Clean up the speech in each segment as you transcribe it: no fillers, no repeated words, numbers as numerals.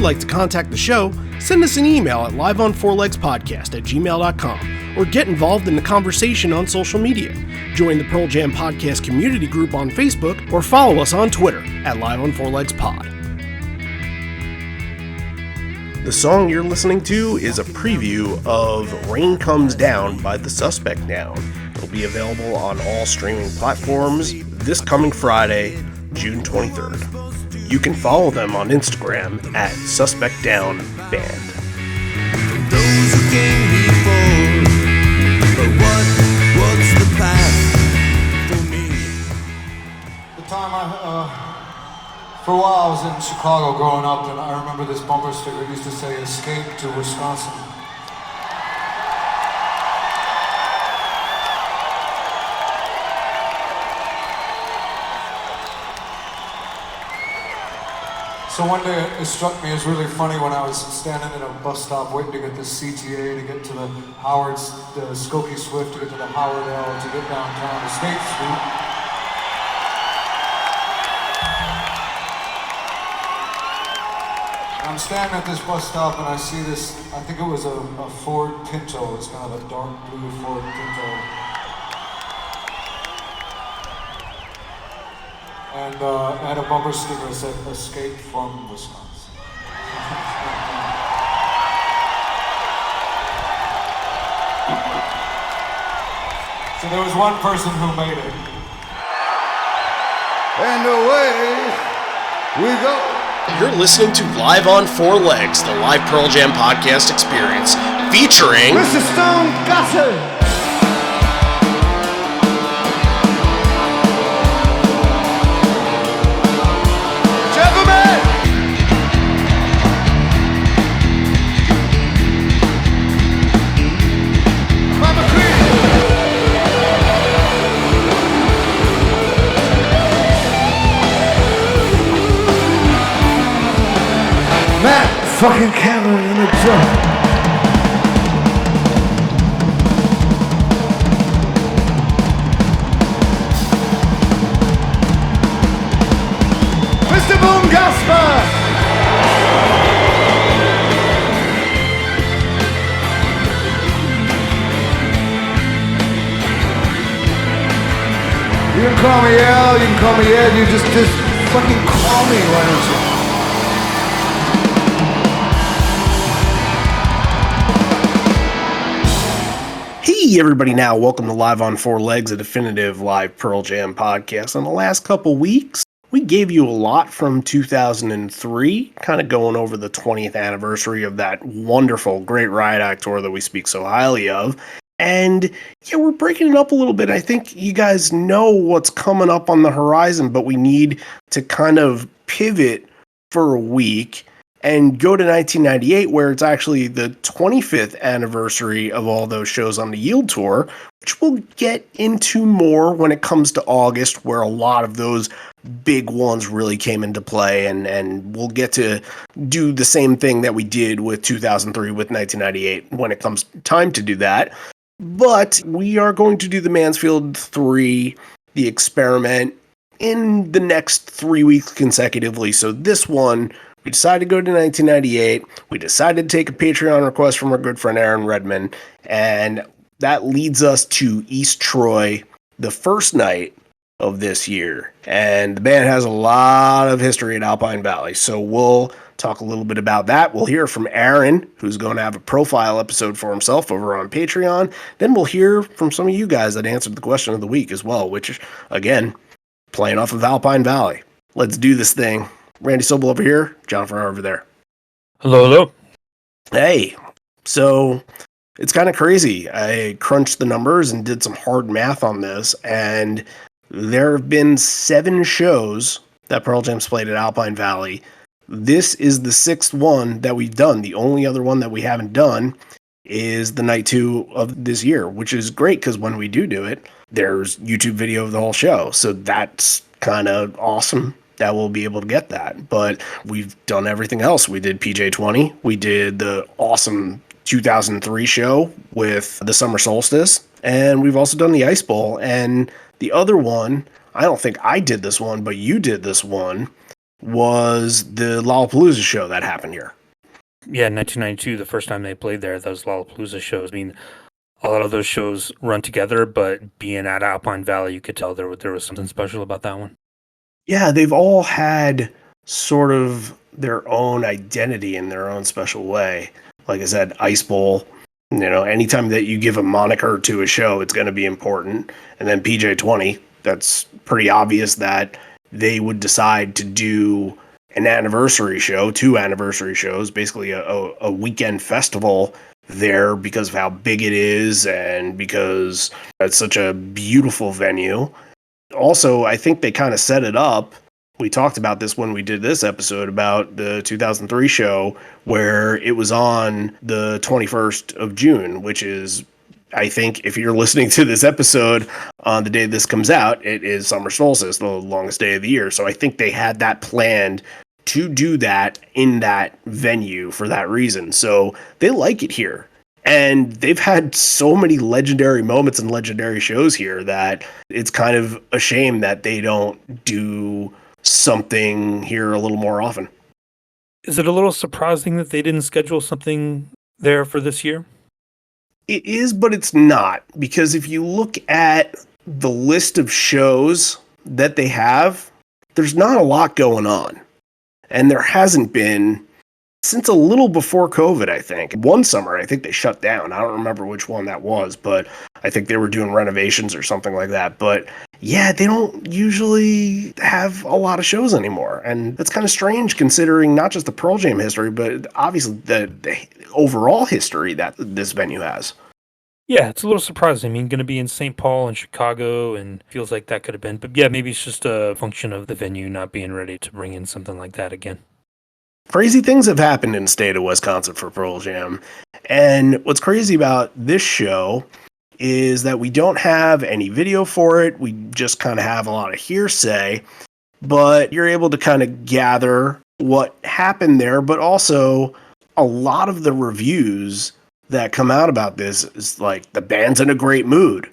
like to contact the show, send us an email at liveonfourlegspodcast@gmail.com or get involved in the conversation on social media. Join the Pearl Jam Podcast community group on Facebook or follow us on Twitter at liveonfourlegspod. The song you're listening to is a preview of Rain Comes Down by The Suspect Down. It'll be available on all streaming platforms this coming Friday, June 23rd. You can follow them on Instagram at Suspect Down Band. Those who came before, but what's the path for me? The time for a while I was in Chicago growing up, and I remember this bumper sticker. It used to say, "Escape to Wisconsin." So one day it struck me as really funny when I was standing in a bus stop waiting to get the CTA, to get to the Skokie Swift, to get to the Howard L, to get downtown to State Street. I'm standing at this bus stop and I see this, I think it was a Ford Pinto. It's kind of a dark blue Ford Pinto. And it had a bumper sticker that said, "Escape from Wisconsin." So there was one person who made it. And away we go. You're listening to Live on Four Legs, the live Pearl Jam podcast experience, featuring Mr. Stone Gossard. Fucking camera in the truck. Mr. Boom Gasper. You can call me Al, you can call me Ed, you just fucking call me, why don't you? Hey everybody, now welcome to Live on Four Legs, a definitive live Pearl Jam podcast. In the last couple weeks, we gave you a lot from 2003, kind of going over the 20th anniversary of that wonderful Great Riot Act tour that we speak so highly of. And yeah, we're breaking it up a little bit. I think you guys know what's coming up on the horizon, but we need to kind of pivot for a week and go to 1998, where it's actually the 25th anniversary of all those shows on the Yield Tour, which we'll get into more when it comes to August, where a lot of those big ones really came into play, and we'll get to do the same thing that we did with 2003 with 1998 when it comes time to do that. But we are going to do the Mansfield 3, the experiment, in the next 3 weeks consecutively. So this one, we decided to go to 1998. We decided to take a Patreon request from our good friend Aaron Redmon, and that leads us to East Troy, the first night of this year. And the band has a lot of history at Alpine Valley, so we'll talk a little bit about that. We'll hear from Aaron, who's going to have a profile episode for himself over on Patreon. Then we'll hear from some of you guys that answered the question of the week as well, which, again, playing off of Alpine Valley. Let's do this thing. Randy Sobel over here, Jonathan over there. Hello. Hey, so it's kind of crazy. I crunched the numbers and did some hard math on this, and there have been 7 shows that Pearl Jam's played at Alpine Valley. This is the 6th one that we've done. The only other one that we haven't done is the night 2 of this year, which is great because when we do it, there's YouTube video of the whole show. So that's kind of awesome that we'll be able to get that. But we've done everything else. We did PJ20. We did the awesome 2003 show with the Summer Solstice. And we've also done the Ice Bowl. And the other one, I don't think I did this one, but you did this one. was the Lollapalooza show that happened here. Yeah, 1992, the first time they played there, those Lollapalooza shows. I mean, a lot of those shows run together, but being at Alpine Valley, you could tell there was something special about that one. Yeah, they've all had sort of their own identity in their own special way. Like I said, Ice Bowl, anytime that you give a moniker to a show, it's going to be important. And then PJ20, that's pretty obvious that they would decide to do an anniversary show, 2 anniversary shows, basically a weekend festival there because of how big it is and because it's such a beautiful venue. Also, I think they kind of set it up. We talked about this when we did this episode about the 2003 show where it was on the 21st of June, which is, I think, if you're listening to this episode on the day this comes out, it is summer solstice, the longest day of the year. So I think they had that planned to do that in that venue for that reason. So they like it here. And they've had so many legendary moments and legendary shows here that it's kind of a shame that they don't do something here a little more often. Is it a little surprising that they didn't schedule something there for this year? It is, but it's not. Because if you look at the list of shows that they have, there's not a lot going on. And there hasn't been since a little before COVID, I think. One summer, I think they shut down. I don't remember which one that was, but I think they were doing renovations or something like that. But yeah, they don't usually have a lot of shows anymore. And that's kind of strange considering not just the Pearl Jam history, but obviously the overall history that this venue has. Yeah, it's a little surprising. I mean, going to be in St. Paul and Chicago, and feels like that could have been. But yeah, maybe it's just a function of the venue not being ready to bring in something like that again. Crazy things have happened in the state of Wisconsin for Pearl Jam. And what's crazy about this show is that we don't have any video for it. We just kind of have a lot of hearsay, but you're able to kind of gather what happened there. But also, a lot of the reviews that come out about this is like the band's in a great mood,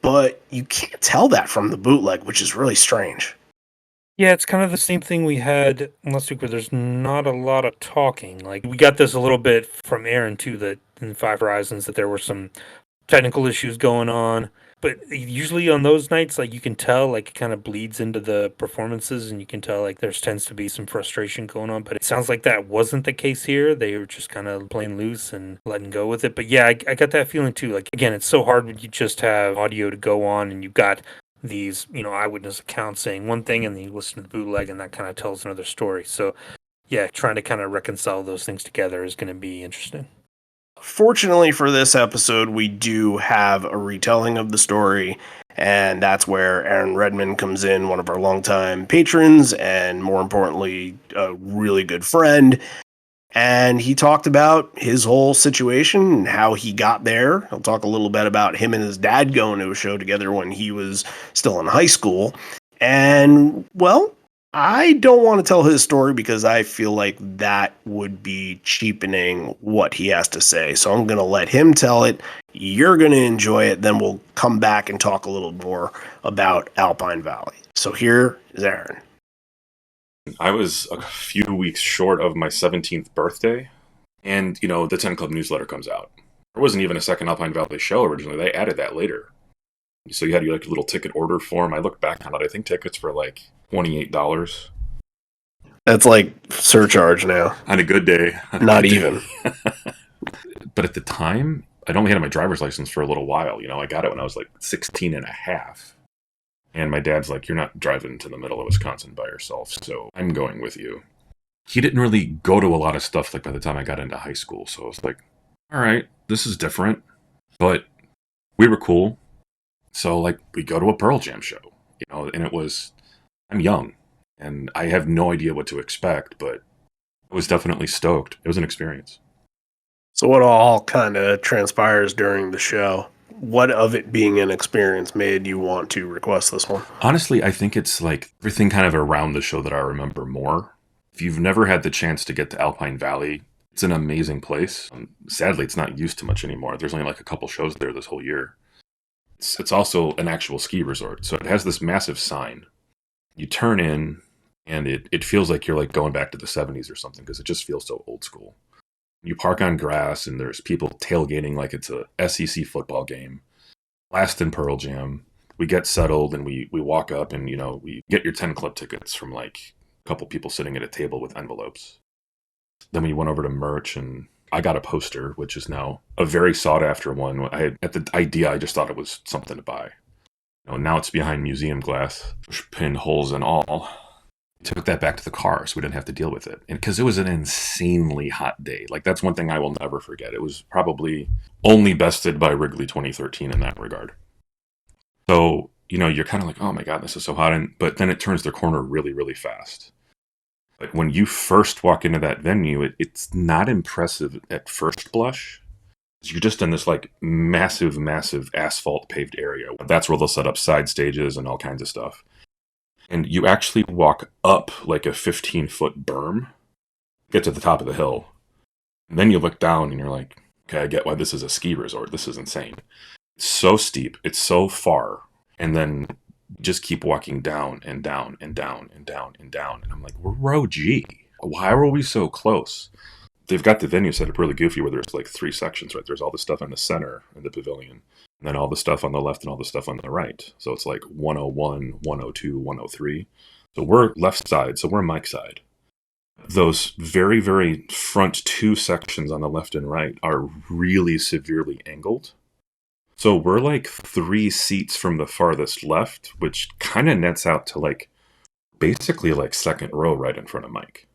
but you can't tell that from the bootleg, which is really strange. Yeah, it's kind of the same thing we had last week where there's not a lot of talking. Like, we got this a little bit from Aaron, too, that in Five Horizons, that there were some technical issues going on. But usually on those nights, like, you can tell, like, it kind of bleeds into the performances, and you can tell, like, there tends to be some frustration going on. But it sounds like that wasn't the case here. They were just kind of playing loose and letting go with it. But yeah, I got that feeling, too. Like, again, it's so hard when you just have audio to go on, and you've got these, eyewitness accounts saying one thing, and then you listen to the bootleg, and that kind of tells another story. So, yeah, trying to kind of reconcile those things together is going to be interesting. Fortunately for this episode, we do have a retelling of the story, and that's where Aaron Redmon comes in, one of our longtime patrons, and more importantly, a really good friend. And he talked about his whole situation and how he got there. He'll talk a little bit about him and his dad going to a show together when he was still in high school. And, well, I don't want to tell his story because I feel like that would be cheapening what he has to say. So I'm going to let him tell it. You're going to enjoy it. Then we'll come back and talk a little more about Alpine Valley. So here is Aaron. I was a few weeks short of my 17th birthday, and, the 10 Club newsletter comes out. There wasn't even a second Alpine Valley show originally. They added that later. So you had your little ticket order form. I looked back on it. I think tickets were like $28. That's like surcharge now. On a good day. Not even. But at the time, I'd only had my driver's license for a little while. I got it when I was like 16 and a half. And my dad's like, you're not driving to the middle of Wisconsin by yourself, so I'm going with you. He didn't really go to a lot of stuff like by the time I got into high school. So I was like, all right, this is different. But we were cool. So like we go to a Pearl Jam show, and I'm young and I have no idea what to expect, but I was definitely stoked. It was an experience. So what all kind of transpires during the show? What of it being an experience made you want to request this one? Honestly, I think it's like everything kind of around the show that I remember more. If you've never had the chance to get to Alpine Valley, it's an amazing place. Sadly, it's not used to much anymore. There's only like a couple shows there this whole year. It's also an actual ski resort. So it has this massive sign. You turn in, And it feels like you're like going back to the 70s or something because it just feels so old school. You park on grass and there's people tailgating like it's a SEC football game. Last in Pearl Jam, we get settled and we walk up and, we get your 10 club tickets from like a couple people sitting at a table with envelopes. Then we went over to merch and I got a poster, which is now a very sought after one. At the idea, I just thought it was something to buy. Now it's behind museum glass, pin holes and all. Took that back to the car so we didn't have to deal with it. And because it was an insanely hot day. Like, that's one thing I will never forget. It was probably only bested by Wrigley 2013 in that regard. So, you're kind of like, oh my God, this is so hot. But then it turns the corner really, really fast. Like, when you first walk into that venue, it's not impressive at first blush. You're just in this like massive, massive asphalt paved area. That's where they'll set up side stages and all kinds of stuff. And you actually walk up like a 15-foot berm, get to the top of the hill. And then you look down and you're like, okay, I get why this is a ski resort. This is insane. It's so steep. It's so far. And then just keep walking down and down and down and down and down. And I'm like, we're row G. Why were we so close? They've got the venue set up really goofy where there's like 3 sections, right? There's all the stuff in the center in the pavilion, and then all the stuff on the left and all the stuff on the right. So it's like 101, 102, 103. So we're left side, so we're Mike's side. Those very, very front 2 sections on the left and right are really severely angled. So we're like 3 seats from the farthest left, which kind of nets out to like basically like second row right in front of Mike.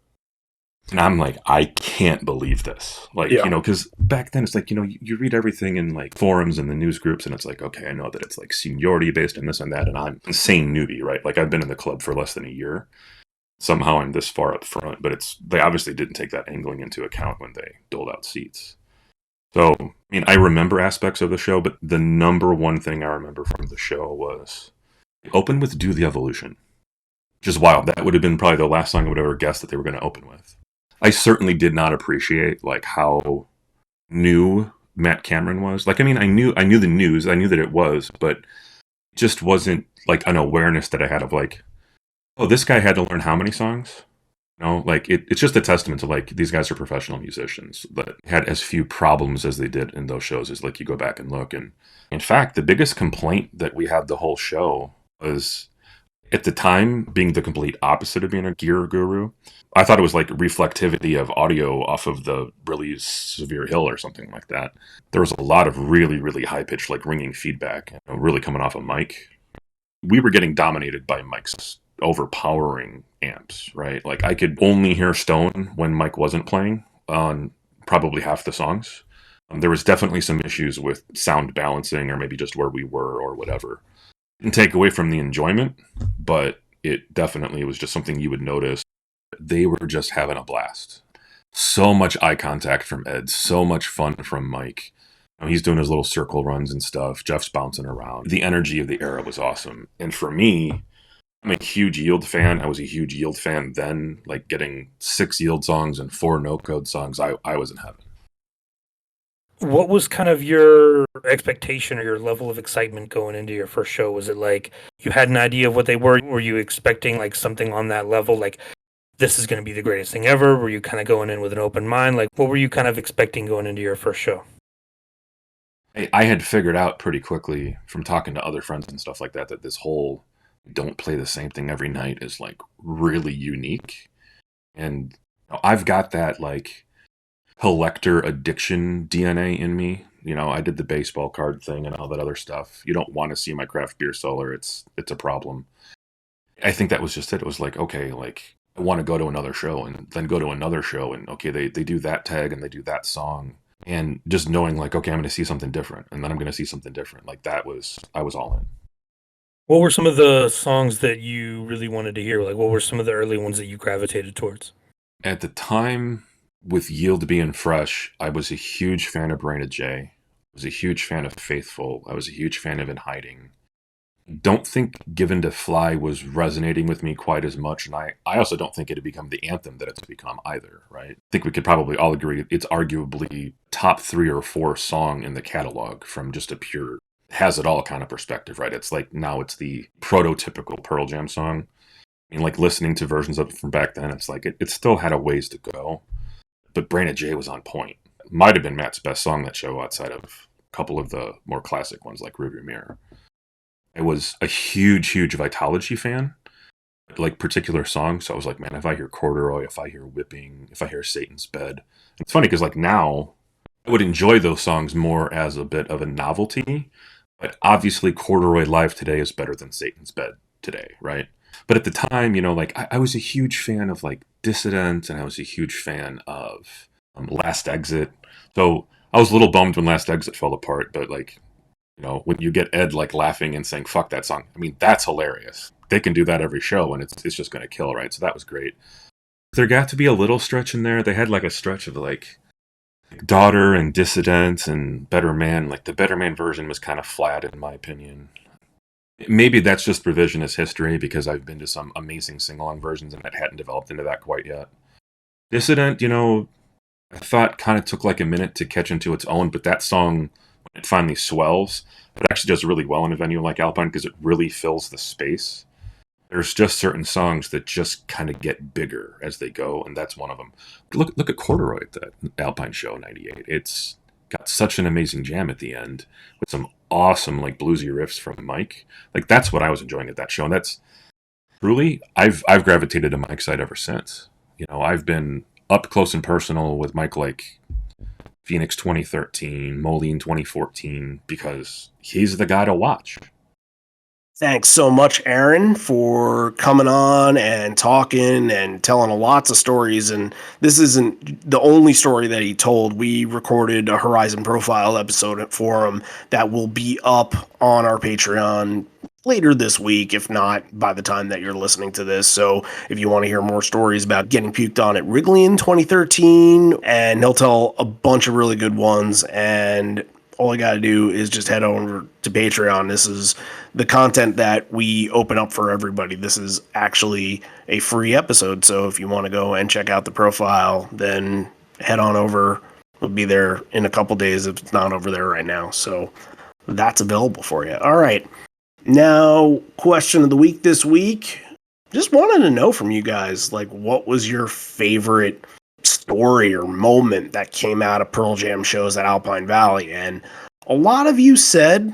And I'm like, I can't believe this. Like, because back then it's like, you read everything in like forums and the news groups and it's like, okay, I know that it's like seniority based and this and that. And I'm insane newbie, right? Like I've been in the club for less than a year. Somehow I'm this far up front, but they obviously didn't take that angling into account when they doled out seats. So, I remember aspects of the show, but the number one thing I remember from the show was it opened with Do the Evolution, which is wild. That would have been probably the last song I would ever guess that they were going to open with. I certainly did not appreciate like how new Matt Cameron was. Like, I knew the news, I knew that it was, but it just wasn't like an awareness that I had of like, oh, this guy had to learn how many songs? Like it's just a testament to like these guys are professional musicians that had as few problems as they did in those shows. Is like you go back and look, and in fact, the biggest complaint that we had the whole show was at the time being the complete opposite of being a gear guru. I thought it was like reflectivity of audio off of the really severe hill or something like that. There was a lot of really, really high-pitched, like ringing feedback, really coming off of Mike. We were getting dominated by Mike's overpowering amps, right? Like I could only hear Stone when Mike wasn't playing on probably half the songs. There was definitely some issues with sound balancing or maybe just where we were or whatever. Didn't take away from the enjoyment, but it definitely was just something you would notice. They were just having a blast. So much eye contact from Ed, so much fun from Mike. He's doing his little circle runs and stuff. Jeff's bouncing around. The energy of the era was awesome. And for me, I'm a huge Yield fan. I was a huge Yield fan then, like getting 6 Yield songs and 4 no code songs. I was in heaven. What was kind of your expectation or your level of excitement going into your first show? Was it like you had an idea of what they were? Were you expecting like something on that level? Like this is going to be the greatest thing ever? Were you kind of going in with an open mind? Like what were you kind of expecting going into your first show? I had figured out pretty quickly from talking to other friends and stuff like that, that this whole don't play the same thing every night is like really unique. And I've got that like collector addiction DNA in me. I did the baseball card thing and all that other stuff. You don't want to see my craft beer cellar. It's a problem. I think that was just it. It was like, okay, like I want to go to another show and then go to another show. And okay, they do that tag and they do that song. And just knowing like, okay, I'm going to see something different. And then I'm going to see something different. Like I was all in. What were some of the songs that you really wanted to hear? Like what were some of the early ones that you gravitated towards? At the time, with Yield being fresh, I was a huge fan of Brain of J. I was a huge fan of Faithful. I was a huge fan of In Hiding. Don't think Given to Fly was resonating with me quite as much, and I also don't think it had become the anthem that it's become either, right? I think we could probably all agree it's arguably top 3 or 4 song in the catalog from just a pure has it all kind of perspective, right? It's like now it's the prototypical Pearl Jam song. I mean, like listening to versions of it from back then, it's like it still had a ways to go. But Brandon J was on point. Might have been Matt's best song that show outside of a couple of the more classic ones like Rearview Mirror. I was a huge Vitology fan, like particular songs. So I was like, man, if I hear Corduroy, if I hear Whipping, if I hear Satan's Bed. It's funny because like now I would enjoy those songs more as a bit of a novelty. But obviously Corduroy live today is better than Satan's Bed today, right? But at the time, like I was a huge fan of like Dissident, and I was a huge fan of Last Exit. So I was a little bummed when Last Exit fell apart, but like, when you get Ed like laughing and saying "fuck that song," I mean that's hilarious. They can do that every show, and it's just going to kill, right? So that was great. There got to be a little stretch in there. They had like a stretch of like Daughter and Dissident and Better Man. Like the Better Man version was kind of flat in my opinion. Maybe that's just revisionist history because I've been to some amazing sing-along versions and it hadn't developed into that quite yet. Dissident, I thought kind of took like a minute to catch into its own, but that song, when it finally swells, it actually does really well in a venue like Alpine because it really fills the space. There's just certain songs that just kind of get bigger as they go, and that's one of them. Look at Corduroy at the Alpine show '98. It's got such an amazing jam at the end with some awesome like bluesy riffs from Mike. Like that's what I was enjoying at that show, and that's truly I've gravitated to Mike's side ever since. I've been up close and personal with Mike like Phoenix 2013, Moline 2014 because he's the guy to watch. Thanks so much, Aaron, for coming on and talking and telling lots of stories. And this isn't the only story that he told. We recorded a Horizon Profile episode for him that will be up on our Patreon later this week, if not by the time that you're listening to this. So if you want to hear more stories about getting puked on at Wrigley in 2013, and he'll tell a bunch of really good ones, and all I got to do is just head over to Patreon. This is the content that we open up for everybody. This is actually a free episode. So if you want to go and check out the profile, then head on over. We'll be there in a couple days if it's not over there right now. So that's available for you. All right. Now, question of the week this week. Just wanted to know from you guys, like, what was your favorite story or moment that came out of Pearl Jam shows at Alpine Valley? And a lot of you said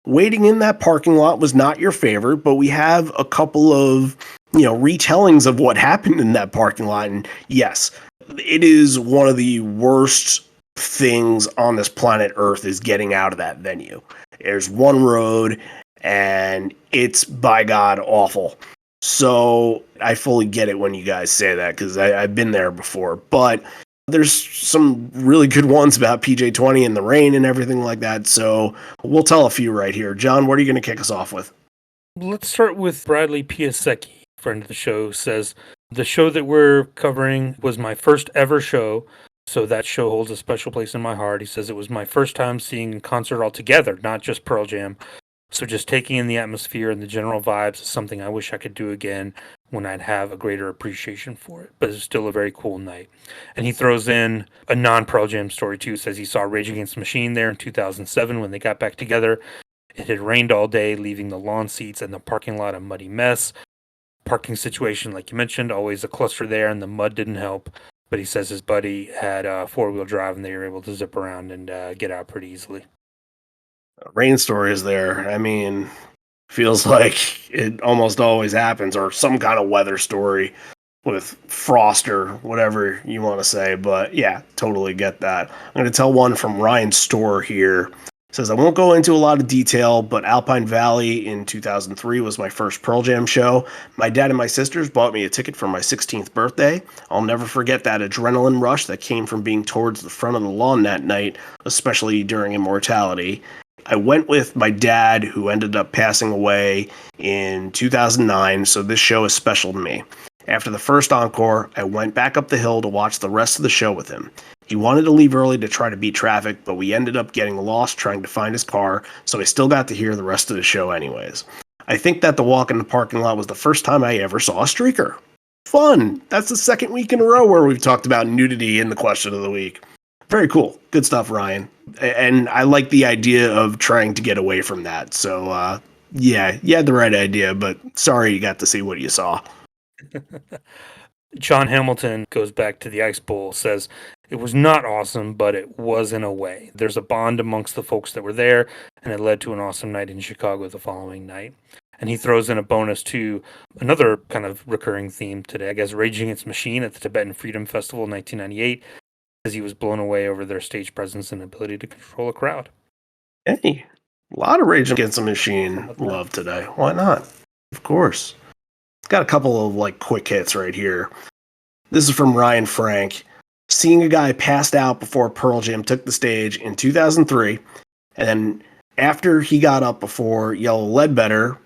waiting in that parking lot was not your favorite, but we have a couple of, retellings of what happened in that parking lot. And yes, it is one of the worst things on this planet Earth is getting out of that venue. There's one road and it's by God awful. So I fully get it when you guys say that because I've been there before. But there's some really good ones about PJ20 and the rain and everything like that. So we'll tell a few right here. John, what are you going to kick us off with? Let's start with Bradley Piasecki, friend of the show, says, the show that we're covering was my first ever show, so that show holds a special place in my heart. He says it was my first time seeing a concert altogether, not just Pearl Jam. So just taking in the atmosphere and the general vibes is something I wish I could do again when I'd have a greater appreciation for it. But it's still a very cool night. And he throws in a non-Pearl Jam story too. Says he saw Rage Against the Machine there in 2007 when they got back together. It had rained all day, leaving the lawn seats and the parking lot a muddy mess. Parking situation, like you mentioned, always a cluster there, and the mud didn't help. But he says his buddy had a four-wheel drive and they were able to zip around and get out pretty easily. Rain stories there. I mean, feels like it almost always happens, or some kind of weather story with frost or whatever you want to say. But yeah, totally get that. I'm going to tell one from Ryan Storr here. It says, I won't go into a lot of detail, but Alpine Valley in 2003 was my first Pearl Jam show. My dad and my sisters bought me a ticket for my 16th birthday. I'll never forget that adrenaline rush that came from being towards the front of the lawn that night, especially during Immortality. I went with my dad, who ended up passing away in 2009, so this show is special to me. After the first encore, I went back up the hill to watch the rest of the show with him. He wanted to leave early to try to beat traffic, but we ended up getting lost trying to find his car, so I still got to hear the rest of the show anyways. I think that the walk in the parking lot was the first time I ever saw a streaker. Fun! That's the second week in a row where we've talked about nudity in the question of the week. Very cool. Good stuff, Ryan. And I like the idea of trying to get away from that. So, yeah, you had the right idea, but sorry you got to see what you saw. John Hamilton goes back to the Ice Bowl, says, "It was not awesome, but it was in a way. There's a bond amongst the folks that were there, and it led to an awesome night in Chicago the following night." And he throws in a bonus to another kind of recurring theme today, I guess, Rage Against the Machine at the Tibetan Freedom Festival in 1998, as he was blown away over their stage presence and ability to control a crowd. Hey, a lot of Rage Against the Machine love today. Why not? Of course. Got a couple of like quick hits right here. This is from Ryan Frank. Seeing a guy passed out before Pearl Jam took the stage in 2003, and then after he got up before Yellow Ledbetter,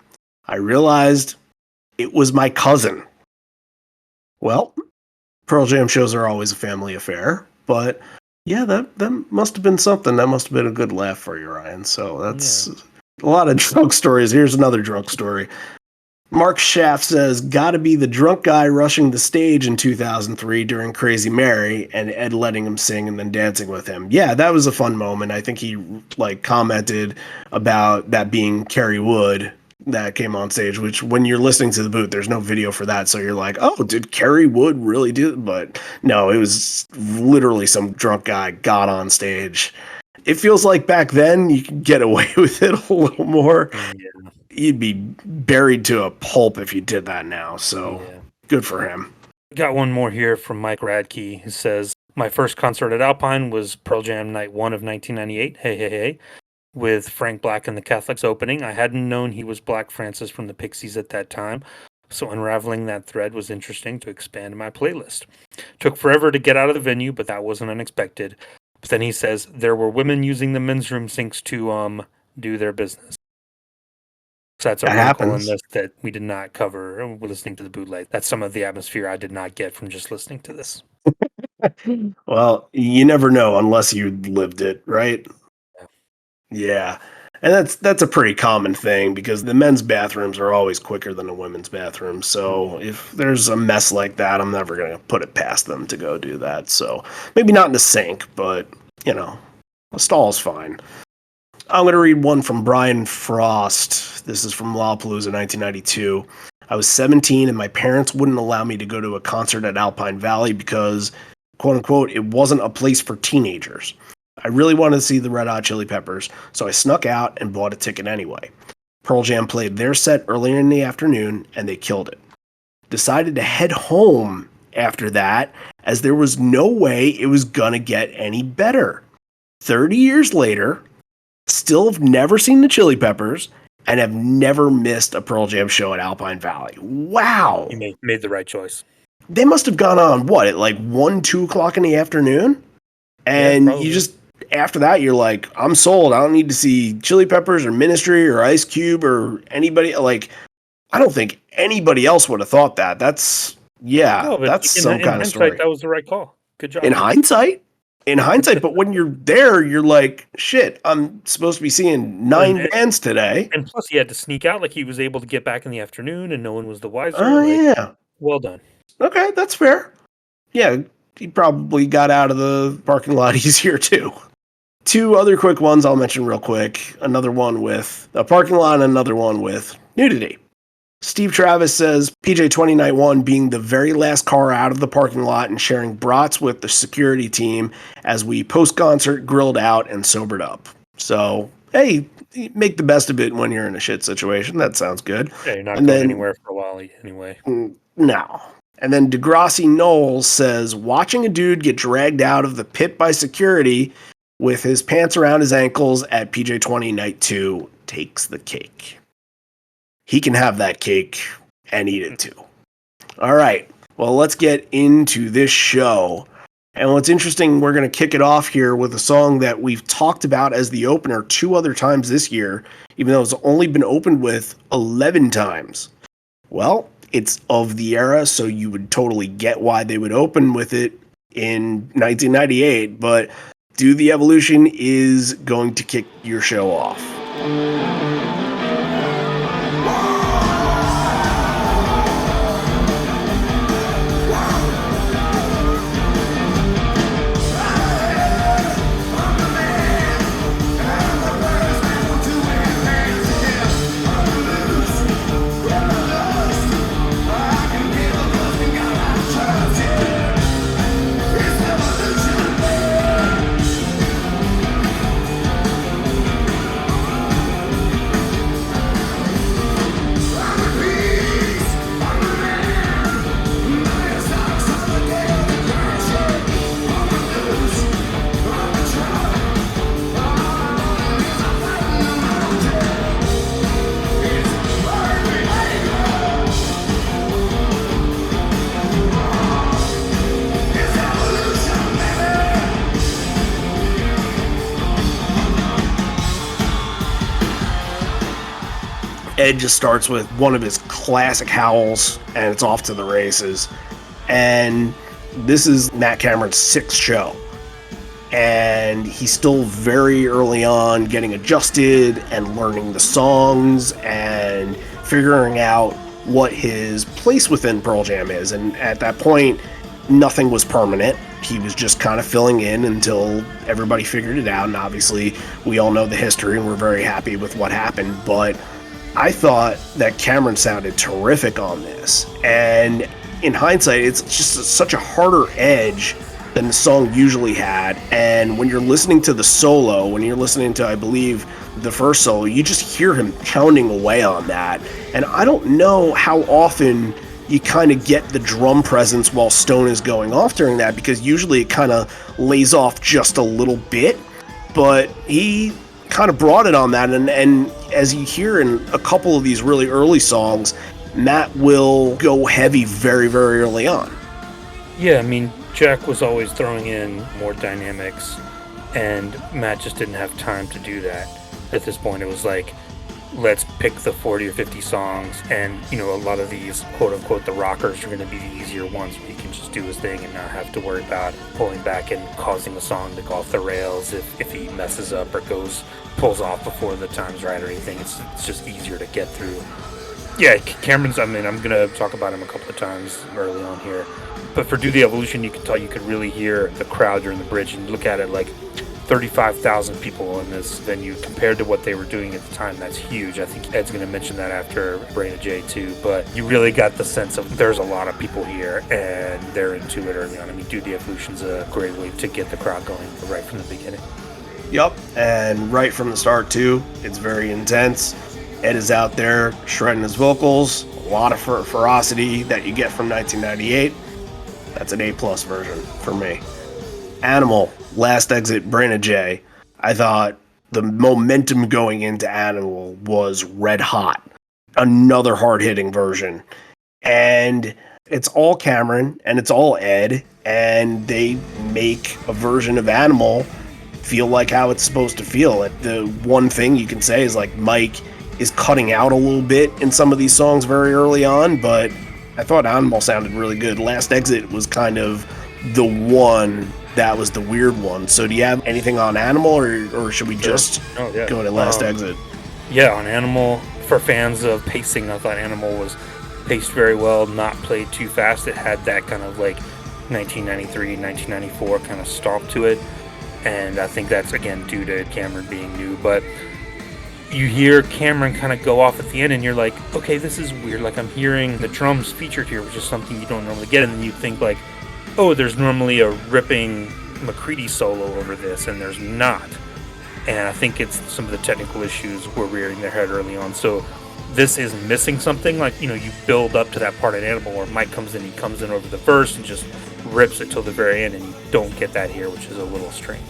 I realized it was my cousin. Well, Pearl Jam shows are always a family affair, but yeah, that must have been something. That must have been a good laugh for you, Ryan. So that's a lot of drunk stories. Here's another drunk story. Mark Schaff says, gotta be the drunk guy rushing the stage in 2003 during Crazy Mary and Ed letting him sing and then dancing with him. Yeah, that was a fun moment. I think he like commented about that being Kerry Wood that came on stage, which when you're listening to the boot, there's no video for that. So you're like, oh, did Kerry Wood really do it? But no, it was literally some drunk guy got on stage. It feels like back then you could get away with it a little more. Yeah. You'd be buried to a pulp if you did that now. So good for him. Got one more here from Mike Radke, who says, my first concert at Alpine was Pearl Jam Night 1 of 1998. Hey, hey, hey. With Frank Black and the Catholics opening. I hadn't known he was Black Francis from the Pixies at that time, so unraveling that thread was interesting to expand my playlist. Took forever to get out of the venue, but that wasn't unexpected. But then he says, there were women using the men's room sinks to do their business. So that's a wrinkle in this that we did not cover listening to the bootleg. That's some of the atmosphere I did not get from just listening to this. Well, you never know unless you lived it, right? Yeah. And that's a pretty common thing because the men's bathrooms are always quicker than the women's bathrooms. So if there's a mess like that, I'm never going to put it past them to go do that. So maybe not in the sink, but, you know, a stall's fine. I'm going to read one from Brian Frost. This is from Lollapalooza 1992. I was 17 and my parents wouldn't allow me to go to a concert at Alpine Valley because, quote unquote, it wasn't a place for teenagers. I really wanted to see the Red Hot Chili Peppers, so I snuck out and bought a ticket anyway. Pearl Jam played their set earlier in the afternoon and they killed it. Decided to head home after that as there was no way it was gonna get any better. 30 years later, still have never seen the Chili Peppers and have never missed a Pearl Jam show at Alpine Valley. Wow. You made the right choice. They must have gone on, what, at like 1, 2 o'clock in the afternoon? And you just, after that, you're like, I'm sold. I don't need to see Chili Peppers or Ministry or Ice Cube or anybody. Like, I don't think anybody else would have thought that. That's, that's some kind of story. That was the right call. Good job. In hindsight, but when you're there, you're like, shit, I'm supposed to be seeing 9 bands today. And plus, he had to sneak out. Like, he was able to get back in the afternoon, and no one was the wiser. Oh, yeah. Well done. Okay, that's fair. Yeah, he probably got out of the parking lot easier, too. 2 other quick ones I'll mention real quick. Another one with a parking lot and another one with nudity. Steve Travis says, PJ 20 Night 1 being the very last car out of the parking lot and sharing brats with the security team as we post-concert grilled out and sobered up. So, hey, make the best of it when you're in a shit situation. That sounds good. Yeah, you're not going anywhere for a while anyway. No. And then Degrassi Knowles says, watching a dude get dragged out of the pit by security with his pants around his ankles at PJ 20 Night 2 takes the cake. He can have that cake and eat it too. All right. Well, let's get into this show. And what's interesting, we're going to kick it off here with a song that we've talked about as the opener 2 other times this year, even though it's only been opened with 11 times. Well, it's of the era, so you would totally get why they would open with it in 1998, but Do the Evolution is going to kick your show off. Ed just starts with one of his classic howls, and it's off to the races. And this is Matt Cameron's 6th show. And he's still very early on getting adjusted and learning the songs and figuring out what his place within Pearl Jam is. And at that point, nothing was permanent. He was just kind of filling in until everybody figured it out. And obviously, we all know the history and we're very happy with what happened. But I thought that Cameron sounded terrific on this. And in hindsight, it's just such a harder edge than the song usually had. And when you're listening to the solo, when you're listening to, I believe, the first solo, you just hear him pounding away on that. And I don't know how often you kind of get the drum presence while Stone is going off during that, because usually it kind of lays off just a little bit, but he kind of brought it on that. And as you hear in a couple of these really early songs, Matt will go heavy very, very early on. Yeah, I mean, Jack was always throwing in more dynamics, and Matt just didn't have time to do that. At this point, it was like, let's pick the 40 or 50 songs, and, you know, a lot of these, quote-unquote, the rockers are going to be the easier ones where he can just do his thing and not have to worry about pulling back and causing a song to go off the rails if he messes up or pulls off before the time's right or anything. It's just easier to get through. Yeah, Cameron's, I mean, I'm going to talk about him a couple of times early on here. But for Do the Evolution, you could really hear the crowd during the bridge, and look at it like 35,000 people in this venue compared to what they were doing at the time. That's huge. I think Ed's going to mention that after Brain of J too, but you really got the sense of there's a lot of people here and they're into it early on. I mean, Do the Evolution's a great way to get the crowd going right from the beginning. Yep, and right from the start too, it's very intense. Ed is out there shredding his vocals, a lot of ferocity that you get from 1998. That's an A+ version for me. Animal, Last Exit, Brain J. I thought the momentum going into Animal was red hot. Another hard-hitting version. And it's all Cameron, and it's all Ed, and they make a version of Animal feel like how it's supposed to feel. The one thing you can say is, like, Mike is cutting out a little bit in some of these songs very early on, but I thought Animal sounded really good. Last Exit was kind of the one that was the weird one. So do you have anything on Animal, or should we just go to Last Exit? Yeah, on Animal, for fans of pacing, I thought Animal was paced very well, not played too fast. It had that kind of like 1993, 1994 kind of stomp to it. And I think that's, again, due to Cameron being new. But you hear Cameron kind of go off at the end, and you're like, okay, this is weird. Like, I'm hearing the drums featured here, which is something you don't normally get. And then you think, like, oh, there's normally a ripping McCready solo over this, and there's not. And I think it's some of the technical issues were rearing their head early on. So this is missing something. Like, you know, you build up to that part in Animal where Mike comes in, he comes in over the verse and just rips it till the very end, and you don't get that here, which is a little strange.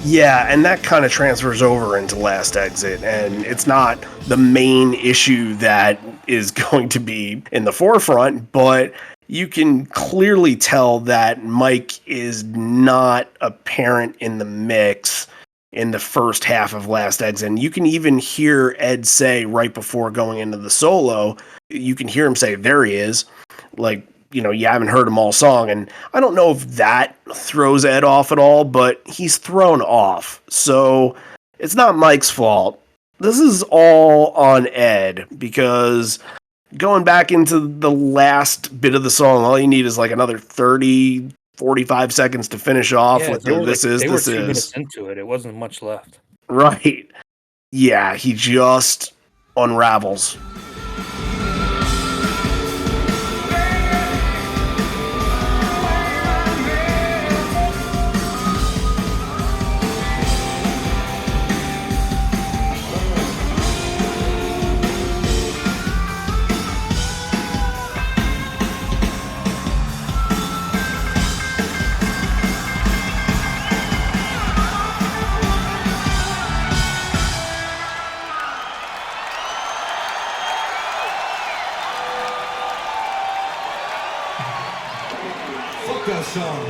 Yeah, and that kind of transfers over into Last Exit, and it's not the main issue that is going to be in the forefront, but you can clearly tell that Mike is not apparent in the mix in the first half of Last Exit. And you can even hear Ed say right before going into the solo, you can hear him say, there he is. Like, you know, you haven't heard him all song. And I don't know if that throws Ed off at all, but he's thrown off. So it's not Mike's fault. This is all on Ed, because going back into the last bit of the song, all you need is like another 30, 45 seconds to finish off with this is. They were 2 minutes into it. It wasn't much left. Right. Yeah, he just unravels. That song.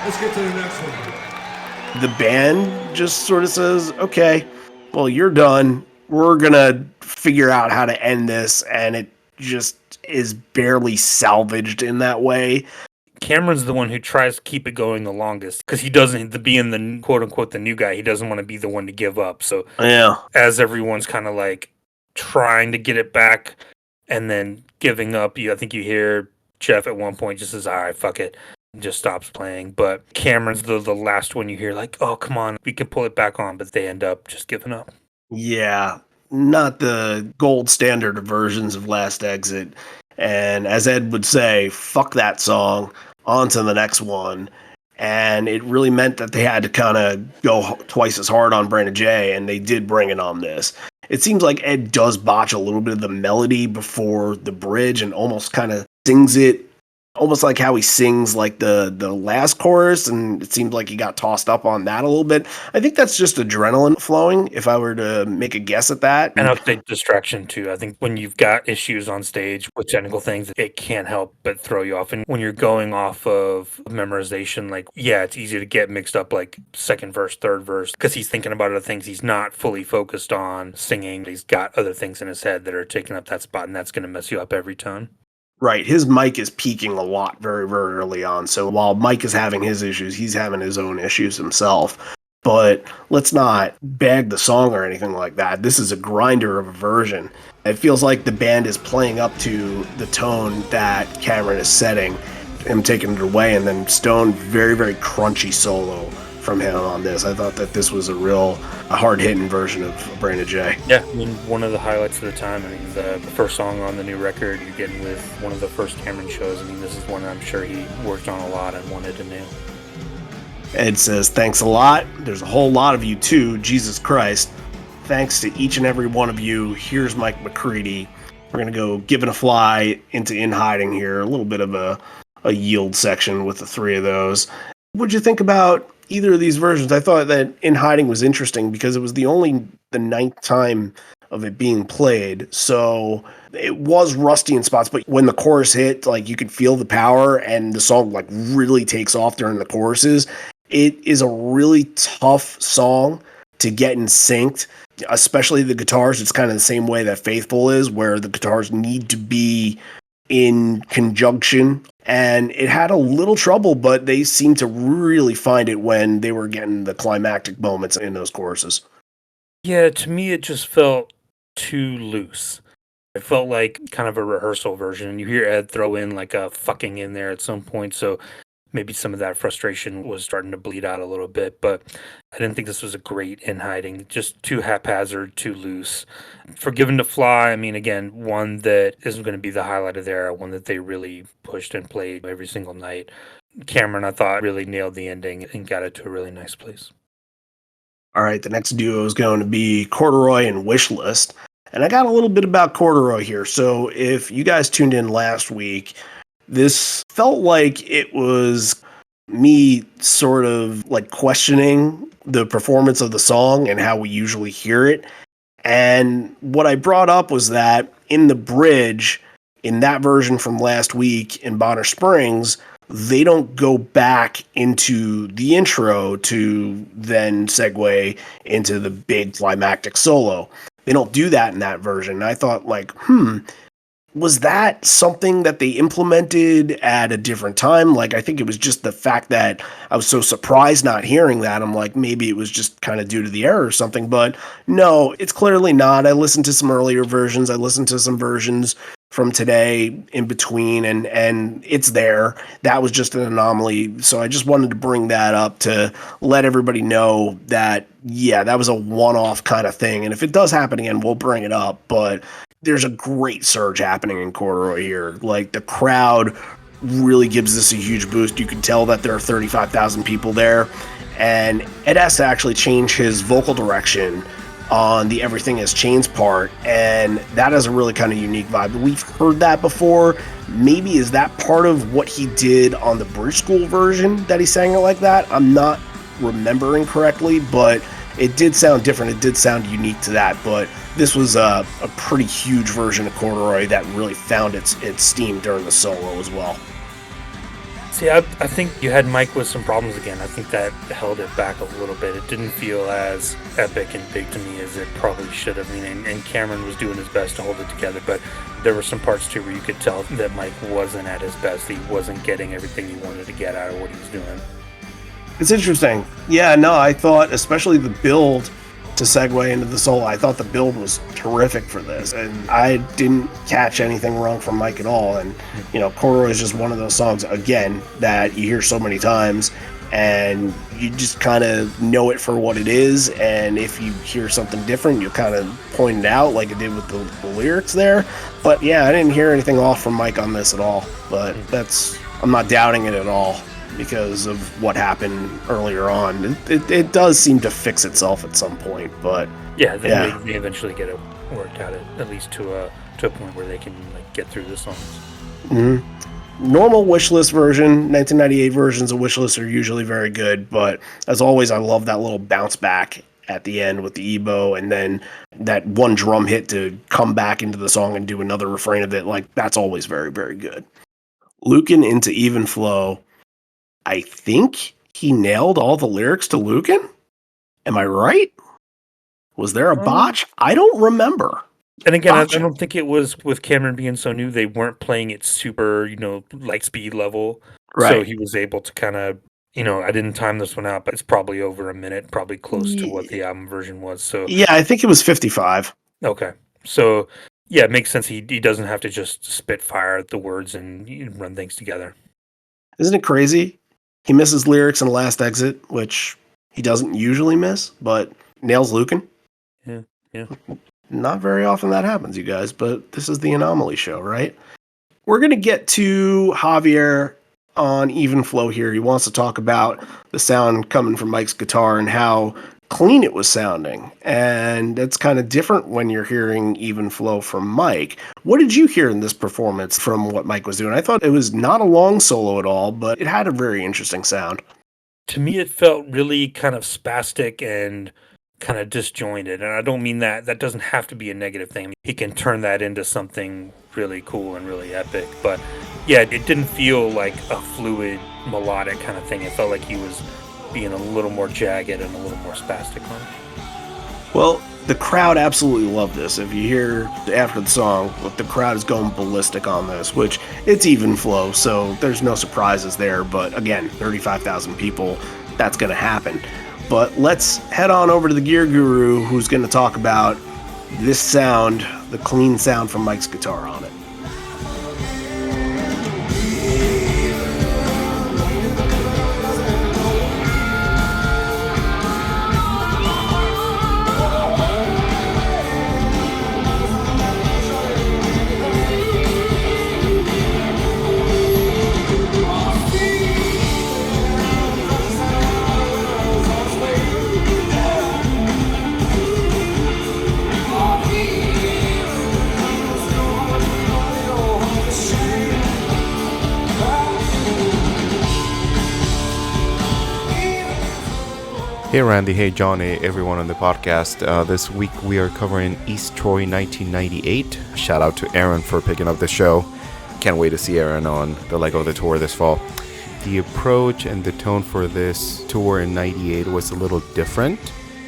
Let's get to the next one. The band just sort of says, okay, well, you're done. We're going to figure out how to end this, and it just is barely salvaged in that way. Cameron's the one who tries to keep it going the longest because he doesn't, being the quote unquote the new guy, he doesn't want to be the one to give up. So Yeah. as everyone's kind of like trying to get it back and then giving up, I think you hear Jeff at one point just says, all right, fuck it, and just stops playing. But Cameron's the last one you hear like, oh, come on, we can pull it back on, but they end up just giving up. Yeah, not the gold standard of versions of Last Exit. And as Ed would say, fuck that song, on to the next one. And it really meant that they had to kind of go twice as hard on Brandon J, and they did bring it on this. It seems like Ed does botch a little bit of the melody before the bridge and almost kind of sings it almost like how he sings like the last chorus, and it seems like he got tossed up on that a little bit. I think that's just adrenaline flowing, if I were to make a guess at that. And I'll say distraction too. I think when you've got issues on stage with technical things, it can't help but throw you off. And when you're going off of memorization, like, yeah, it's easy to get mixed up like second verse, third verse, because he's thinking about other things. He's not fully focused on singing. He's got other things in his head that are taking up that spot, and that's going to mess you up every time. Right, his mic is peaking a lot very, very early on. So while Mike is having his issues, he's having his own issues himself. But let's not bag the song or anything like that. This is a grinder of a version. It feels like the band is playing up to the tone that Cameron is setting, him taking it away, and then Stone, very, very crunchy solo from him on this. I thought that this was a hard-hitting version of Brandon J. Yeah, I mean, one of the highlights of the time. I mean, the first song on the new record you're getting with one of the first Cameron shows. I mean, this is one I'm sure he worked on a lot and wanted to nail. Ed says, thanks a lot. There's a whole lot of you too, Jesus Christ. Thanks to each and every one of you. Here's Mike McCready. We're going to go Give It a Fly into In Hiding here. A little bit of a yield section with the three of those. What'd you think about either of these versions? I thought that In Hiding was interesting because it was the ninth time of it being played. So it was rusty in spots, but when the chorus hit, like you could feel the power and the song like really takes off during the choruses. It is a really tough song to get in synced, especially the guitars. It's kind of the same way that Faithful is, where the guitars need to be in conjunction. And it had a little trouble, but they seemed to really find it when they were getting the climactic moments in those choruses. Yeah, to me, it just felt too loose. It felt like kind of a rehearsal version. You hear Ed throw in like a fucking in there at some point, so maybe some of that frustration was starting to bleed out a little bit, but I didn't think this was a great In Hiding. Just too haphazard, too loose. Forgiven to Fly, I mean, again, one that isn't going to be the highlight of their era, one that they really pushed and played every single night. Cameron, I thought, really nailed the ending and got it to a really nice place. All right, the next duo is going to be Corduroy and Wishlist. And I got a little bit about Corduroy here. So if you guys tuned in last week, this felt like it was me sort of like questioning the performance of the song and how we usually hear it. And what I brought up was that in the bridge, in that version from last week in Bonner Springs, they don't go back into the intro to then segue into the big climactic solo. They don't do that in that version. I thought like, was that something that they implemented at a different time? Like, I think it was just the fact that I was so surprised not hearing that. I'm like, maybe it was just kind of due to the error or something, but no, it's clearly not. I listened to some earlier versions. I listened to some versions from today in between, and it's there. That was just an anomaly. So I just wanted to bring that up to let everybody know that, yeah, that was a one-off kind of thing. And if it does happen again, we'll bring it up. But there's a great surge happening in Corduroy here. Like, the crowd really gives this a huge boost. You can tell that there are 35,000 people there. And Ed has to actually change his vocal direction on the Everything Has Changed part, and that has a really kind of unique vibe. We've heard that before. Maybe is that part of what he did on the Bridge School version that he sang it like that? I'm not remembering correctly, but it did sound different. It did sound unique to that, but this was a pretty huge version of Corduroy that really found its steam during the solo as well. See, I think you had Mike with some problems again. I think that held it back a little bit. It didn't feel as epic and big to me as it probably should have. I mean, and Cameron was doing his best to hold it together, but there were some parts too where you could tell that Mike wasn't at his best. He wasn't getting everything he wanted to get out of what he was doing. It's interesting. Yeah, no, I thought especially the build to segue into the solo, I thought the build was terrific for this, and I didn't catch anything wrong from Mike at all. And Corduroy is just one of those songs again that you hear so many times, and you just kind of know it for what it is. And if you hear something different, you kind of point it out, like it did with the lyrics there. But yeah, I didn't hear anything off from Mike on this at all. But I'm not doubting it at all, because of what happened earlier on. It does seem to fix itself at some point, but yeah, they eventually get it worked out at least to a point where they can get through the songs. Mm-hmm. Normal wishlist version, 1998 versions of wishlist are usually very good, but as always, I love that little bounce back at the end with the EBO, and then that one drum hit to come back into the song and do another refrain of it. That's always very, very good. Lucan into Even Flow. I think he nailed all the lyrics to Lucan. Am I right? Was there a botch? I don't remember. And again, I don't think it was with Cameron being so new. They weren't playing it super, like speed level. Right. So he was able to kind of, I didn't time this one out, but it's probably over a minute, probably close to what the album version was. So yeah, I think it was 55. Okay. So yeah, it makes sense. He doesn't have to just spit fire at the words and run things together. Isn't it crazy? He misses lyrics in Last Exit, which he doesn't usually miss, but nails Lucan. Yeah. Not very often that happens, you guys, but this is the anomaly show, right? We're going to get to Javier on Even Flow here. He wants to talk about the sound coming from Mike's guitar and how clean it was sounding. And that's kind of different when you're hearing Even Flow from Mike. What did you hear in this performance from what Mike was doing? I thought it was not a long solo at all, but it had a very interesting sound. To me, it felt really kind of spastic and kind of disjointed. And I don't mean that. That doesn't have to be a negative thing. He can turn that into something really cool and really epic. But yeah, it didn't feel like a fluid, melodic kind of thing. It felt like he was being a little more jagged and a little more spastic on it. Well, the crowd absolutely loved this. If you hear after the song, the crowd is going ballistic on this, which it's Even Flow, so there's no surprises there. But again, 35,000 people, that's going to happen. But let's head on over to the Gear Guru, who's going to talk about this sound, the clean sound from Mike's guitar on it. Hey Randy, hey Johnny, everyone on the podcast. This week we are covering East Troy 1998. Shout out to Aaron for picking up the show. Can't wait to see Aaron on the leg of the tour this fall. The approach and the tone for this tour in 98 was a little different.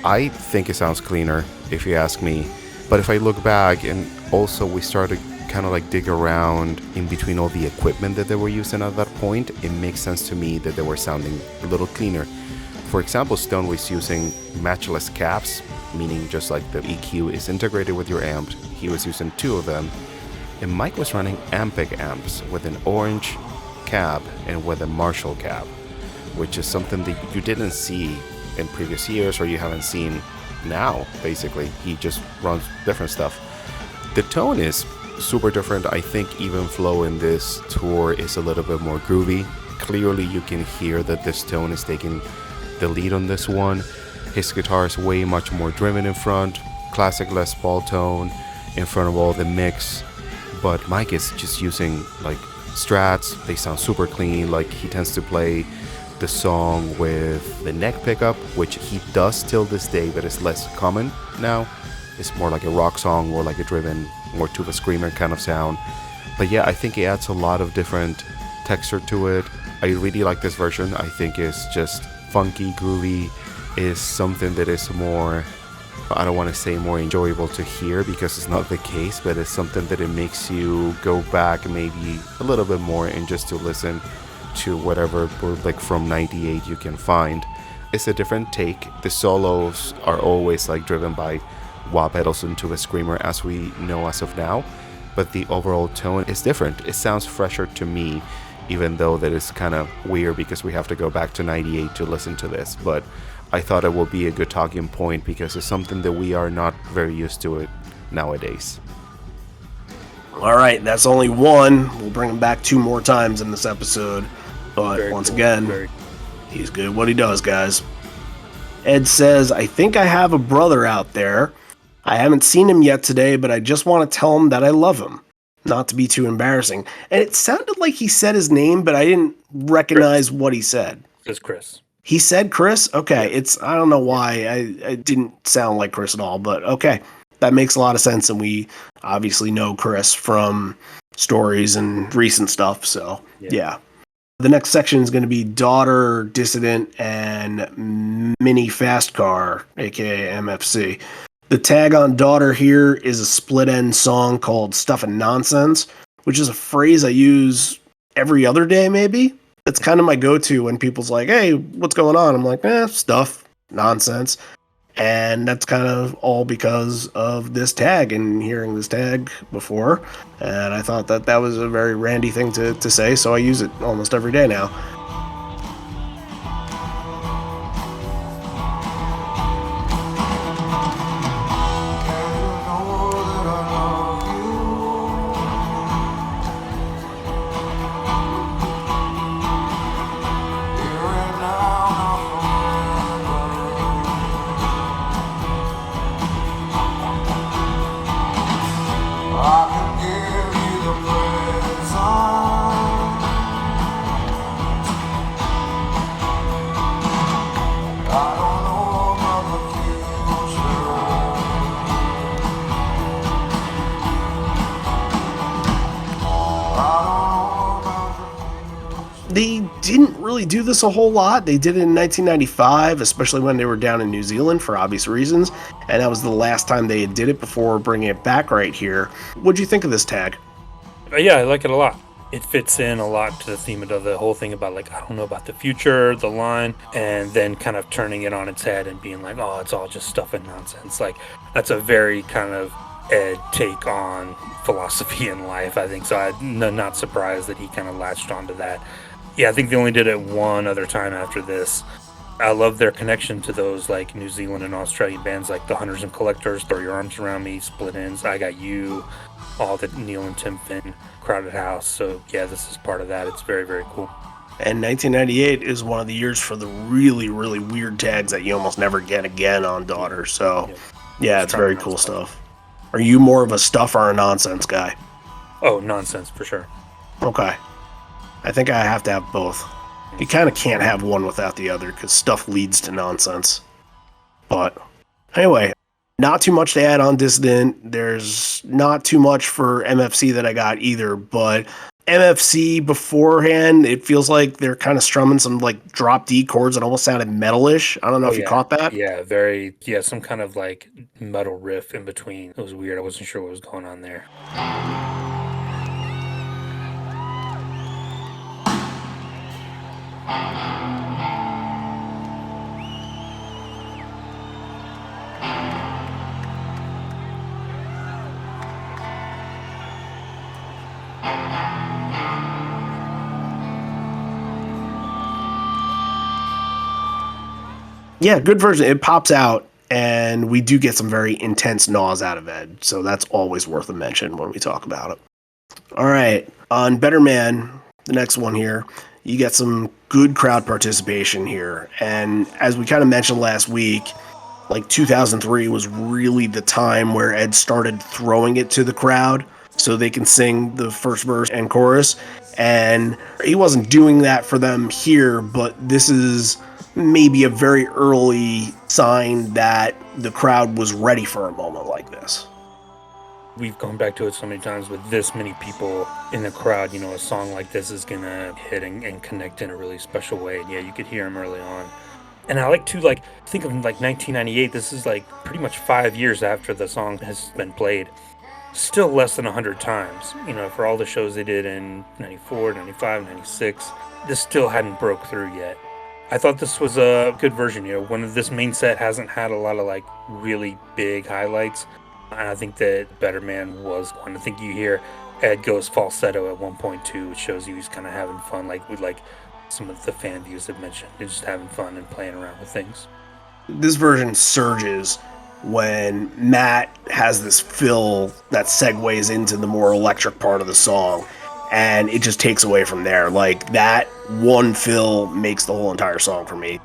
I think it sounds cleaner, if you ask me. But if I look back, and also we started kind of dig around in between all the equipment that they were using at that point, it makes sense to me that they were sounding a little cleaner. For example, Stone was using matchless cabs, meaning just like the EQ is integrated with your amp. He was using 2 of them. And Mike was running Ampeg amps with an orange cab and with a Marshall cab, which is something that you didn't see in previous years or you haven't seen now, basically. He just runs different stuff. The tone is super different. I think Even Flow in this tour is a little bit more groovy. Clearly you can hear that this tone is taking the lead on this one. His guitar is way much more driven in front, classic Les Paul tone in front of all the mix, but Mike is just using strats. They sound super clean. He tends to play the song with the neck pickup, which he does till this day, but it's less common now. It's more like a rock song or a driven, more tuba screamer kind of sound. But yeah, I think it adds a lot of different texture to it. I really like this version. I think it's just funky, groovy, is something that is more, I don't want to say more enjoyable to hear because it's not the case, but it's something that it makes you go back maybe a little bit more and just to listen to whatever bootleg from 98 you can find. It's a different take. The solos are always like driven by wah pedals into a screamer as we know as of now, but the overall tone is different. It sounds fresher to me, even though that is kind of weird because we have to go back to 98 to listen to this, but I thought it would be a good talking point because it's something that we are not very used to it nowadays. All right, that's only one. We'll bring him back 2 more times in this episode, but Very once cool. again, he's good at what he does, guys. Ed says, I think I have a brother out there. I haven't seen him yet today, but I just want to tell him that I love him. Not to be too embarrassing. And it sounded like he said his name, but I didn't recognize what he said. It's Chris. He said Chris? Okay, I don't know why. I didn't sound like Chris at all, but okay. That makes a lot of sense, and we obviously know Chris from stories and recent stuff, so yeah. The next section is going to be Daughter, Dissident, and Mini Fast Car, aka MFC. The tag on Daughter here is a split-end song called Stuffin' Nonsense, which is a phrase I use every other day, maybe. It's kind of my go-to when people's like, hey, what's going on? I'm like, stuff, nonsense. And that's kind of all because of this tag and hearing this tag before. And I thought that that was a very Randy thing to say, so I use it almost every day now. They didn't really do this a whole lot. They did it in 1995, especially when they were down in New Zealand for obvious reasons, and that was the last time they did it before bringing it back right here. What'd you think of this tag? Yeah, I like it a lot. It fits in a lot to the theme of the whole thing about, like, I don't know about the future, the line, and then kind of turning it on its head and being like, oh, it's all just stuff and nonsense. Like, that's a very kind of Ed take on philosophy in life, I think. So I'm not surprised that he kind of latched onto that. Yeah, I think they only did it one other time after this. I love their connection to those like New Zealand and Australian bands like the Hunters and Collectors, Throw Your Arms Around Me, Split Ends, I Got You, all the Neil and Tim Finn, Crowded House. So yeah, this is part of that. It's very, very cool. And 1998 is one of the years for the really, really weird tags that you almost never get again on Daughter. So yeah, it's very cool stuff. Are you more of a stuff or a nonsense guy? Oh, nonsense for sure. Okay. I think I have to have both. You kind of can't have one without the other because stuff leads to nonsense. But anyway, not too much to add on Dissident. There's not too much for MFC that I got either, but MFC beforehand, it feels like they're kind of strumming some like drop D chords that almost sounded metalish. I don't know if you caught that. Yeah, some kind of like metal riff in between. It was weird. I wasn't sure what was going on there. Yeah, good version. It pops out, and we do get some very intense gnaws out of Ed, so that's always worth a mention when we talk about it. All right, on Better Man, the next one here, you get some good crowd participation here, and as we kind of mentioned last week, like 2003 was really the time where Ed started throwing it to the crowd so they can sing the first verse and chorus, and he wasn't doing that for them here, but this is maybe a very early sign that the crowd was ready for a moment like this. We've gone back to it so many times with this many people in the crowd. You know, a song like this is gonna hit and connect in a really special way. And yeah, you could hear him early on. And I like to think of 1998. This is pretty much 5 years after the song has been played. Still less than 100 times. You know, for all the shows they did in 94, 95, 96, this still hadn't broke through yet. I thought this was a good version. You know, one of this main set hasn't had a lot of really big highlights. And I think that Better Man was one. I think you hear Ed goes falsetto at 1.2, which shows you he's kind of having fun, with some of the fan views have mentioned. They're just having fun and playing around with things. This version surges when Matt has this fill that segues into the more electric part of the song, and it just takes away from there. Like, that one fill makes the whole entire song for me.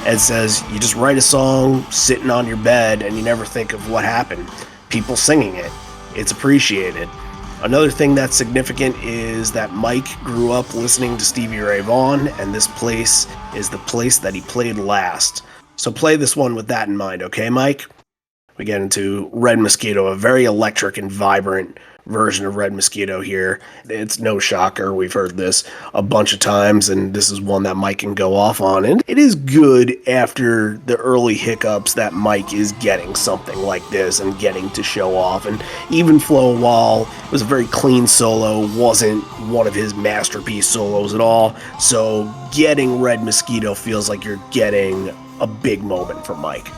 Ed says, you just write a song sitting on your bed and you never think of what happened. People singing it. It's appreciated. Another thing that's significant is that Mike grew up listening to Stevie Ray Vaughan, and this place is the place that he played last. So play this one with that in mind, okay, Mike? We get into Red Mosquito, a very electric and vibrant version of Red Mosquito here. It's no shocker. We've heard this a bunch of times, and this is one that Mike can go off on. And it is good after the early hiccups that Mike is getting something like this and getting to show off. And even Flow, while it was a very clean solo, wasn't one of his masterpiece solos at all. So getting Red Mosquito feels like you're getting a big moment for Mike.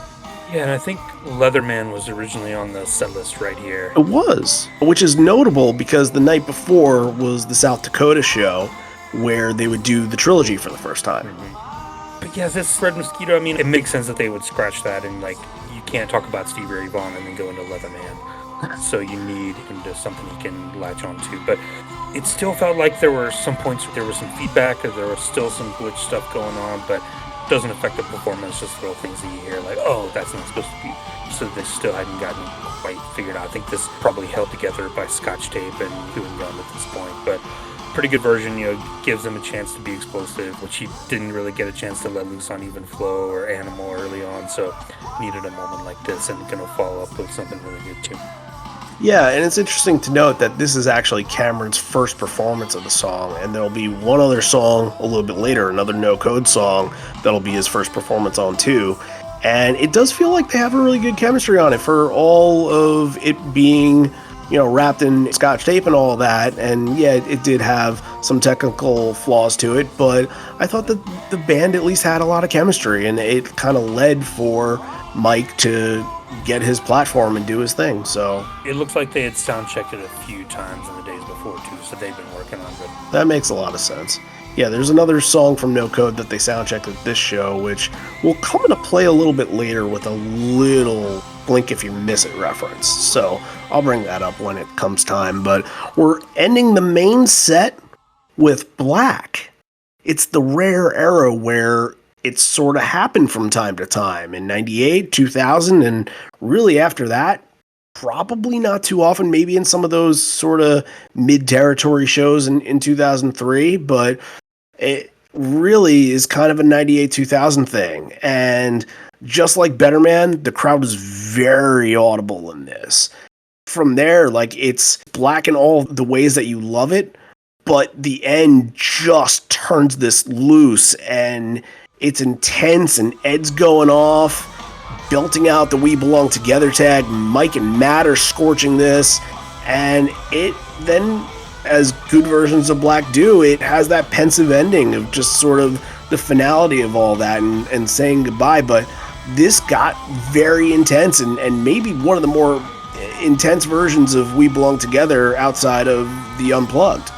Yeah, and I think Leatherman was originally on the set list right here. It was, which is notable because the night before was the South Dakota show where they would do the trilogy for the first time. Mm-hmm. But yeah, this Red Mosquito, I mean, it makes sense that they would scratch that, and you can't talk about Stevie Ray Vaughan and then go into Leatherman. So you need into something you can latch onto. But it still felt like there were some points where there was some feedback, or there was still some glitch stuff going on, but doesn't affect the performance, just little things that you hear oh, that's not supposed to be. So they still hadn't gotten quite figured out. I think this probably held together by scotch tape and chewing gum at this point, but pretty good version, gives them a chance to be explosive, which he didn't really get a chance to let loose on even Flow or Animal early on, so needed a moment like this and gonna follow up with something really good too. Yeah, and it's interesting to note that this is actually Cameron's first performance of the song, and there'll be one other song a little bit later, another No Code song, that'll be his first performance on too. And it does feel like they have a really good chemistry on it for all of it being, wrapped in scotch tape and all that. And yeah, it did have some technical flaws to it, but I thought that the band at least had a lot of chemistry, and it kind of led for Mike to get his platform and do his thing. So it looks like they had sound checked it a few times in the days before too, so they've been working on it. That makes a lot of sense. Yeah, there's another song from No Code that they sound checked at this show, which will come into play a little bit later with a little Blink If You Miss It reference. So I'll bring that up when it comes time. But we're ending the main set with Black. It's the rare era where it sort of happened from time to time in 98, 2000, and really after that, probably not too often, maybe in some of those sort of mid-territory shows in 2003, but it really is kind of a 98, 2000 thing. And just like Better Man, the crowd is very audible in this. From there, it's Black in all the ways that you love it, but the end just turns this loose, and it's intense, and Ed's going off, belting out the We Belong Together tag. Mike and Matt are scorching this, and it then, as good versions of Black do, it has that pensive ending of just sort of the finality of all that and saying goodbye. But this got very intense and maybe one of the more intense versions of We Belong Together outside of the Unplugged.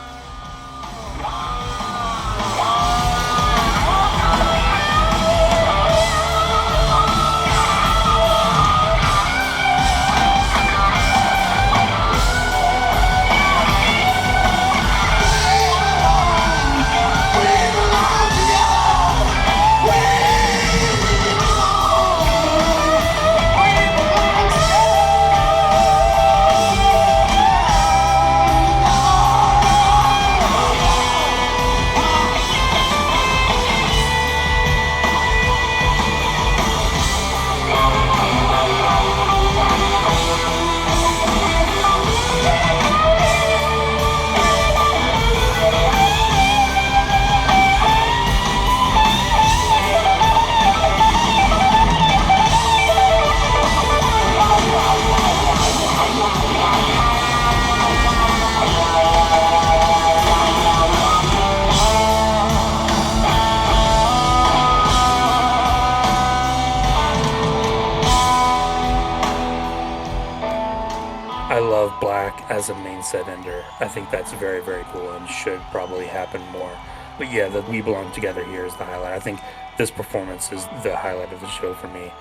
I love Black as a main set ender. I think that's very, very cool and should probably happen more. But yeah, the We Belong Together here is the highlight. I think this performance is the highlight of the show for me.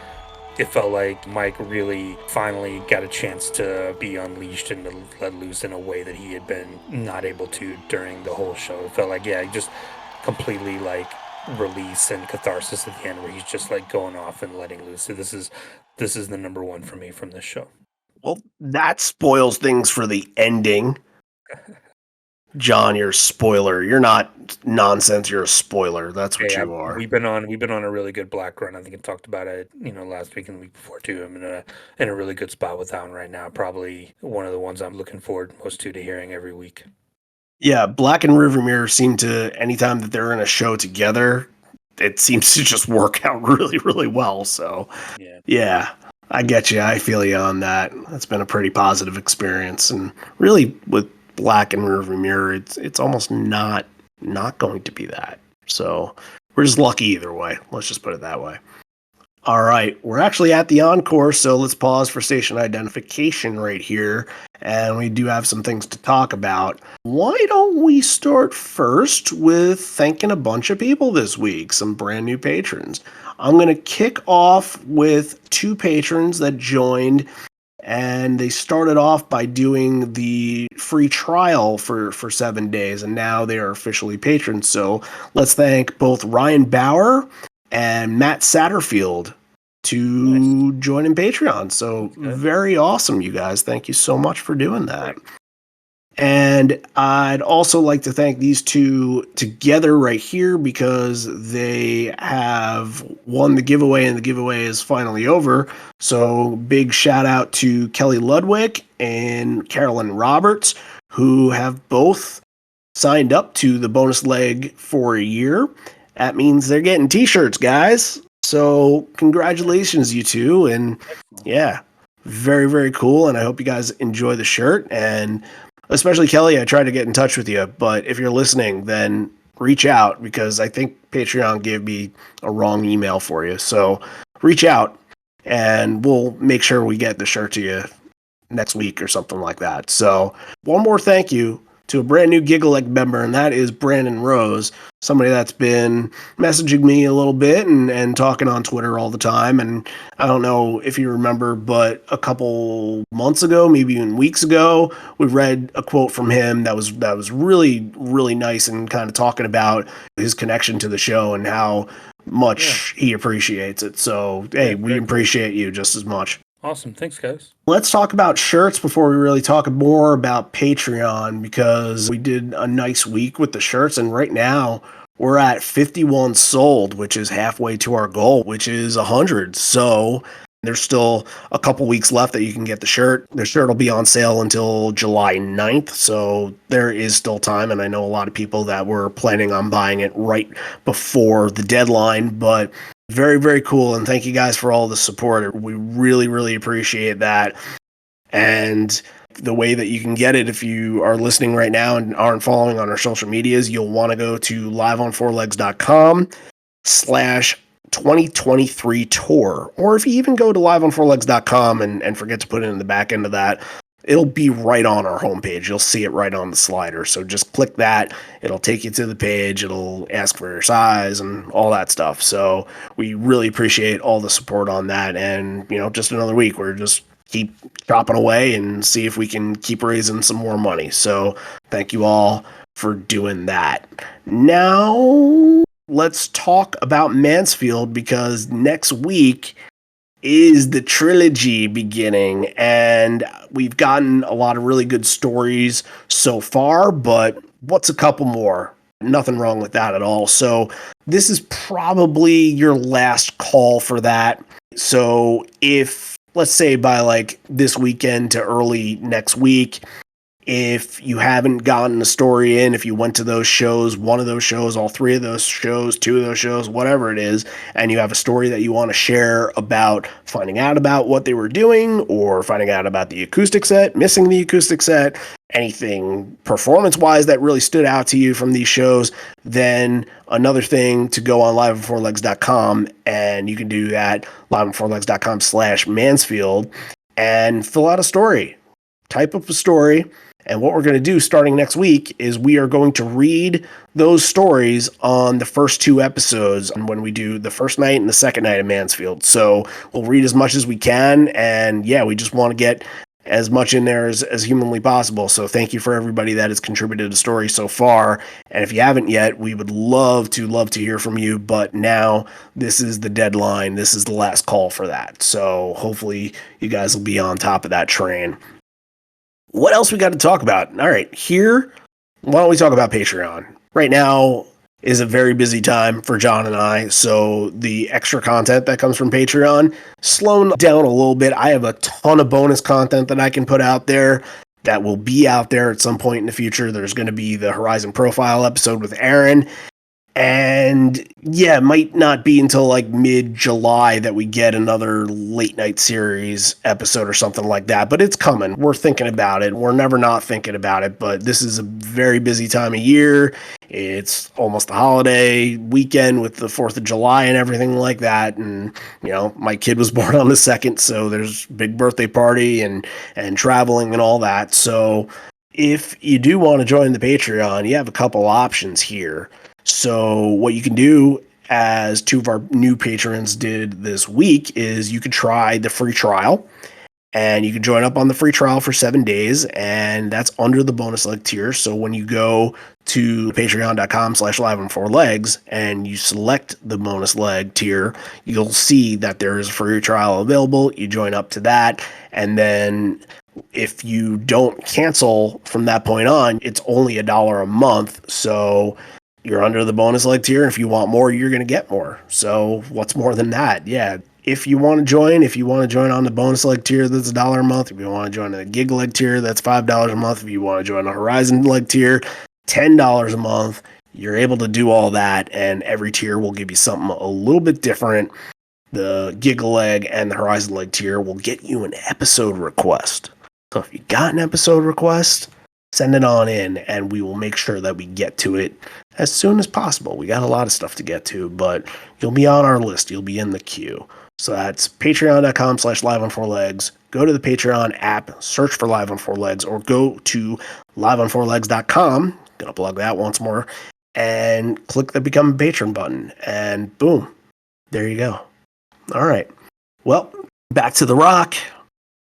It felt like Mike really finally got a chance to be unleashed and to let loose in a way that he had been not able to during the whole show. It felt like, yeah, just completely like release and catharsis at the end where he's just like going off and letting loose. So this is the number one for me from this show. Well, that spoils things for the ending. John, you're a spoiler. You're not nonsense. You're a spoiler. That's what you are. We've been on a really good Black run. I think I talked about it, last week and the week before too. I'm in a really good spot with that one right now. Probably one of the ones I'm looking forward most to hearing every week. Yeah, Black and Rivermere seem to, anytime that they're in a show together, it seems to just work out really, really well. So, yeah, I get you. I feel you on that. That's been a pretty positive experience. And really, with Black and Rivermere, it's almost not going to be that. So, we're just lucky either way. Let's just put it that way. All right, we're actually at the encore, so let's pause for station identification right here. And we do have some things to talk about. Why don't we start first with thanking a bunch of people this week, some brand new patrons. I'm going to kick off with 2 patrons that joined, and they started off by doing the free trial for 7 days, and now they are officially patrons. So let's thank both Ryan Bauer and Matt Satterfield to join in Patreon. So very awesome, you guys. Thank you so much for doing that. And I'd also like to thank these 2 together right here because they have won the giveaway and the giveaway is finally over. So big shout out to Kelly Ludwig and Carolyn Roberts, who have both signed up to the bonus leg for a year. That means they're getting t-shirts, guys. So congratulations, you 2. And yeah, very, very cool. And I hope you guys enjoy the shirt. And especially Kelly, I tried to get in touch with you, but if you're listening, then reach out because I think Patreon gave me a wrong email for you. So reach out and we'll make sure we get the shirt to you next week or something like that. So one more thank you to a brand new Giggle Leg member, and that is Brandon Rose, somebody that's been messaging me a little bit and talking on Twitter all the time. And I don't know if you remember, but a couple months ago, maybe even weeks ago, we read a quote from him that was really, really nice and kind of talking about his connection to the show and how much he appreciates it. So, hey, we appreciate you just as much. Awesome. Thanks, guys. Let's talk about shirts before we really talk more about Patreon, because we did a nice week with the shirts, and right now we're at 51 sold, which is halfway to our goal, which is 100. So there's still a couple weeks left that you can get the shirt. The shirt will be on sale until July 9th, so there is still time, and I know a lot of people that were planning on buying it right before the deadline, but very, very cool, and thank you guys for all the support. We really, really appreciate that. And the way that you can get it, if you are listening right now and aren't following on our social medias, you'll want to go to liveonfourlegs.com/2023 tour. Or if you even go to liveonfourlegs.com and forget to put it in the back end of that, it'll be right on our homepage. You'll see it right on the slider. So just click that. It'll take you to the page. It'll ask for your size and all that stuff. So we really appreciate all the support on that. And, just another week, we're just keep chopping away and see if we can keep raising some more money. So thank you all for doing that. Now let's talk about Mansfield, because next week is the trilogy beginning, and we've gotten a lot of really good stories so far, but what's a couple more? Nothing wrong with that at all. So this is probably your last call for that. So if, let's say by like this weekend to early next week, if you haven't gotten a story in, if you went to those shows, one of those shows, all three of those shows, two of those shows, whatever it is, and you have a story that you want to share about finding out about what they were doing, or finding out about the acoustic set, missing the acoustic set, anything performance-wise that really stood out to you from these shows, then another thing to go on liveonfourlegs.com, and you can do that, liveonfourlegs.com/Mansfield, and fill out a story. Type up a story. And what we're going to do starting next week is we are going to read those stories on the first two episodes when we do the first night and the second night of Mansfield. So we'll read as much as we can. And yeah, we just want to get as much in there as humanly possible. So thank you for everybody that has contributed a story so far. And if you haven't yet, we would love to hear from you. But now this is the deadline. This is the last call for that. So hopefully you guys will be on top of that train. What else we got to talk about? All right, here, why don't we talk about Patreon? Right now is a very busy time for John and I, so the extra content that comes from Patreon slowing down a little bit. I have a ton of bonus content that I can put out there that will be out there at some point in the future. There's going to be the Horizon Profile episode with Aaron. And yeah, it might not be until like mid-July that we get another late night series episode or something like that, but it's coming. We're thinking about it. We're never not thinking about it, but this is a very busy time of year. It's almost the holiday weekend with the 4th of July and everything like that. And, my kid was born on the 2nd, so there's big birthday party and traveling and all that. So if you do want to join the Patreon, you have a couple options here. So what you can do, as two of our new patrons did this week, is you could try the free trial, and you can join up on the free trial for 7 days, and that's under the bonus leg tier. So when you go to patreon.com/liveonfourlegs and you select the bonus leg tier, you'll see that there is a free trial available. You join up to that, and then if you don't cancel from that point on, it's only $1 a month. So you're under the bonus leg tier. If you want more, you're going to get more. So what's more than that? Yeah. If you want to join on the bonus leg tier, that's $1 a month. If you want to join the gig leg tier, that's $5 a month. If you want to join the Horizon leg tier, $10 a month. You're able to do all that, and every tier will give you something a little bit different. The gig leg and the Horizon leg tier will get you an episode request. So if you got an episode request, send it on in, and we will make sure that we get to it as soon as possible. We got a lot of stuff to get to, but you'll be on our list. You'll be in the queue. So that's patreon.com/liveonfourlegs. Go to the Patreon app, search for Live on Four Legs, or go to liveonfourlegs.com. Gonna plug that once more, and click the Become a Patron button, and boom, there you go. All right. Well, back to the rock.